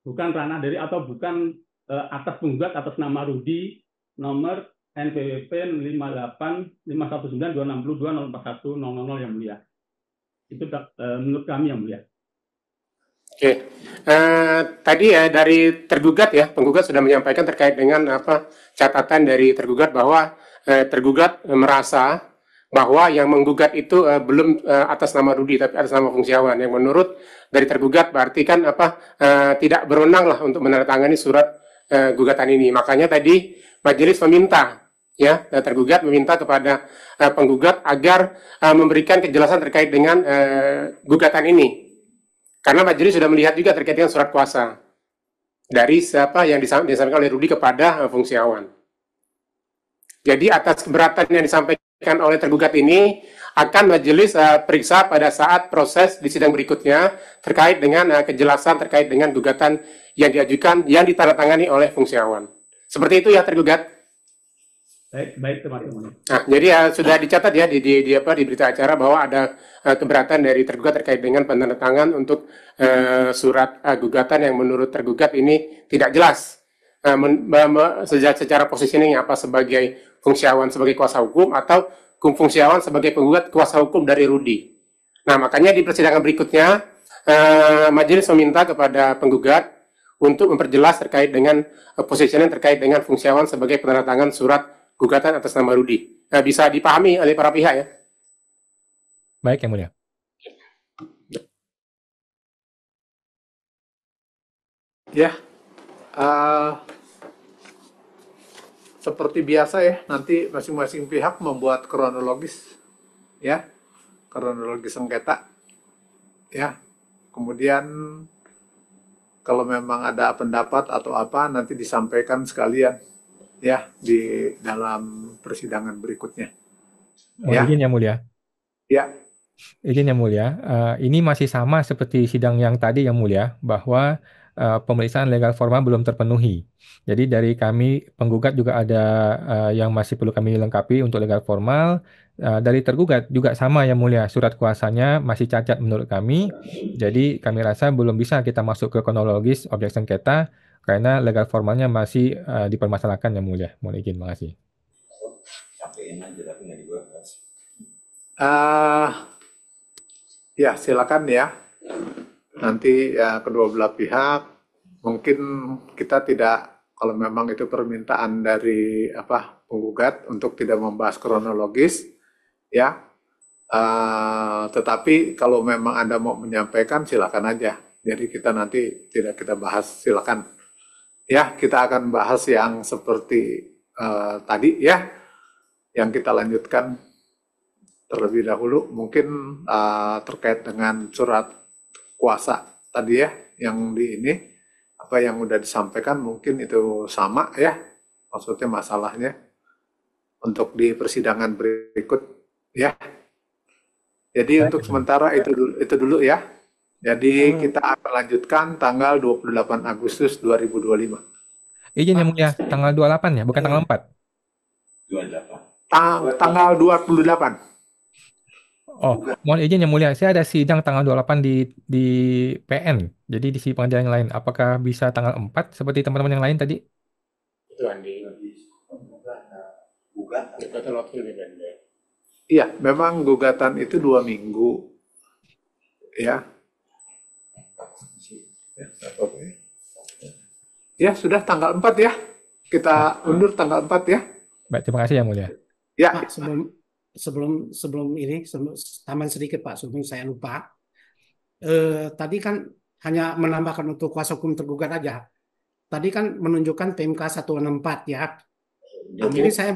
ranah dari atau bukan atas penggugat atas nama Rudi nomor NPWP 58519262041000 yang mulia. Itu menurut kami yang mulia. Oke, tadi ya dari tergugat ya, penggugat sudah menyampaikan terkait dengan catatan dari tergugat bahwa tergugat merasa bahwa yang menggugat itu belum atas nama Rudi tapi atas nama Fungsiawan. Yang menurut dari tergugat berarti kan tidak berwenang lah untuk menandatangani surat gugatan ini. Makanya tadi majelis meminta ya, tergugat meminta kepada penggugat agar memberikan kejelasan terkait dengan gugatan ini. Karena majelis sudah melihat juga terkait dengan surat kuasa dari siapa yang disampaikan oleh Rudi kepada Fungsiawan. Jadi atas keberatan yang disampaikan Kan oleh tergugat ini akan majelis periksa pada saat proses di sidang berikutnya terkait dengan kejelasan terkait dengan gugatan yang diajukan yang ditandatangani oleh fungsiawan. Seperti itu ya tergugat. Baik teman-teman. Nah, jadi sudah dicatat ya di berita acara bahwa ada keberatan dari tergugat terkait dengan penandatangan untuk surat gugatan yang menurut tergugat ini tidak jelas secara positioning apa sebagai fungsiawan sebagai kuasa hukum atau fungsiawan sebagai penggugat kuasa hukum dari Rudi. Nah, makanya di persidangan berikutnya majelis meminta kepada penggugat untuk memperjelas terkait dengan positioning terkait dengan fungsiawan sebagai penandatangan surat gugatan atas nama Rudi. Bisa dipahami oleh para pihak ya. Baik, Yang Mulia. Ya, seperti biasa ya, nanti masing-masing pihak membuat kronologis, ya, kronologis sengketa, ya. Kemudian kalau memang ada pendapat atau apa, nanti disampaikan sekalian, ya, di dalam persidangan berikutnya. Mohon izin Yang Mulia. Ya, Izin Yang Mulia, ini masih sama seperti sidang yang tadi Yang Mulia, bahwa pemeriksaan legal formal belum terpenuhi. Jadi dari kami penggugat juga ada yang masih perlu kami lengkapi untuk legal formal. Dari tergugat juga sama Yang Mulia, surat kuasanya masih cacat menurut kami. Jadi kami rasa belum bisa kita masuk ke kronologis objek sengketa karena legal formalnya masih dipermasalahkan Yang Mulia. Mohon izin, makasih. ya silakan ya. Nanti ya kedua belah pihak mungkin kita tidak, kalau memang itu permintaan dari penggugat untuk tidak membahas kronologis ya, tetapi kalau memang Anda mau menyampaikan silakan aja. Jadi kita nanti tidak kita bahas, silakan ya. Kita akan bahas yang seperti tadi ya, yang kita lanjutkan terlebih dahulu mungkin terkait dengan surat kuasa tadi ya, yang di ini apa yang udah disampaikan mungkin itu sama ya, maksudnya masalahnya untuk di persidangan berikut ya. Jadi untuk sementara itu dulu ya. Jadi kita akan lanjutkan tanggal 28 Agustus 2025. Izin Yang Mulia, tanggal 28 ya, bukan tanggal 4. Tanggal 28. Oh, mohon izin Yang Mulia, saya ada sidang tanggal 28 di PN. Jadi di sidang pengadilan yang lain. Apakah bisa tanggal 4 seperti teman-teman yang lain tadi? Itu Andi. Gugatan waktu lebih pendek. Iya, memang gugatan itu 2 minggu. Ya. Ya, sudah tanggal 4 ya. Kita undur tanggal 4 ya. Baik, terima kasih Yang Mulia. Ya. Pak, sebelum ini tambahan sedikit Pak, sebelum saya lupa. Tadi kan hanya menambahkan untuk kuasa hukum tergugat aja. Tadi kan menunjukkan PMK 164 ya. Jadi saya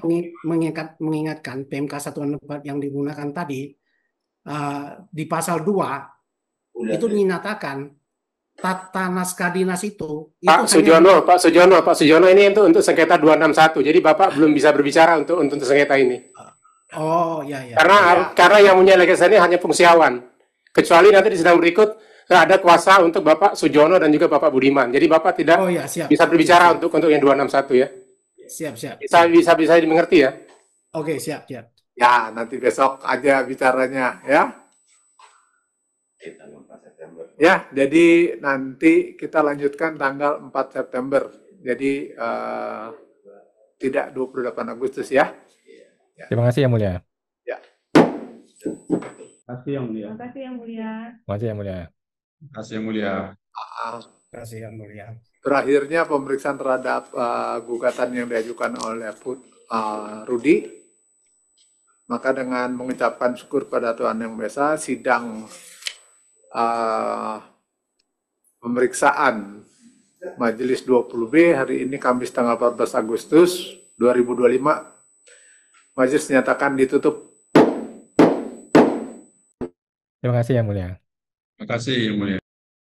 mengingatkan PMK 164 yang digunakan tadi di pasal 2 itu dinyatakan tata naskah dinas itu Pak Sujono ini untuk sengketa 261. Jadi Bapak belum bisa berbicara untuk sengketa ini. Oh ya. Karena yang punya legislasi hanya fungsiawan. Kecuali nanti di sidang berikut ada kuasa untuk Bapak Sujono dan juga Bapak Budiman. Jadi Bapak tidak bisa berbicara untuk yang 261 ya. Siap. Bisa dimengerti ya. Oke, siap. Ya, nanti besok aja bicaranya ya. Ya, jadi nanti kita lanjutkan tanggal 4 September. Jadi tidak 28 Agustus ya. Terima kasih Yang Mulia. Ya. Terima kasih Yang Mulia. Terima kasih Yang Mulia. Terima kasih Yang Mulia. Terima kasih Yang Mulia. Terima kasih Yang Mulia. Berakhirnya pemeriksaan terhadap gugatan yang diajukan oleh Rudi. Maka dengan mengucapkan syukur pada Tuhan Yang Maha Esa, sidang pemeriksaan Majelis 20B hari ini Kamis tanggal 14 Agustus 2025 Majelis dinyatakan ditutup. Terima kasih Yang Mulia. Terima kasih Yang Mulia.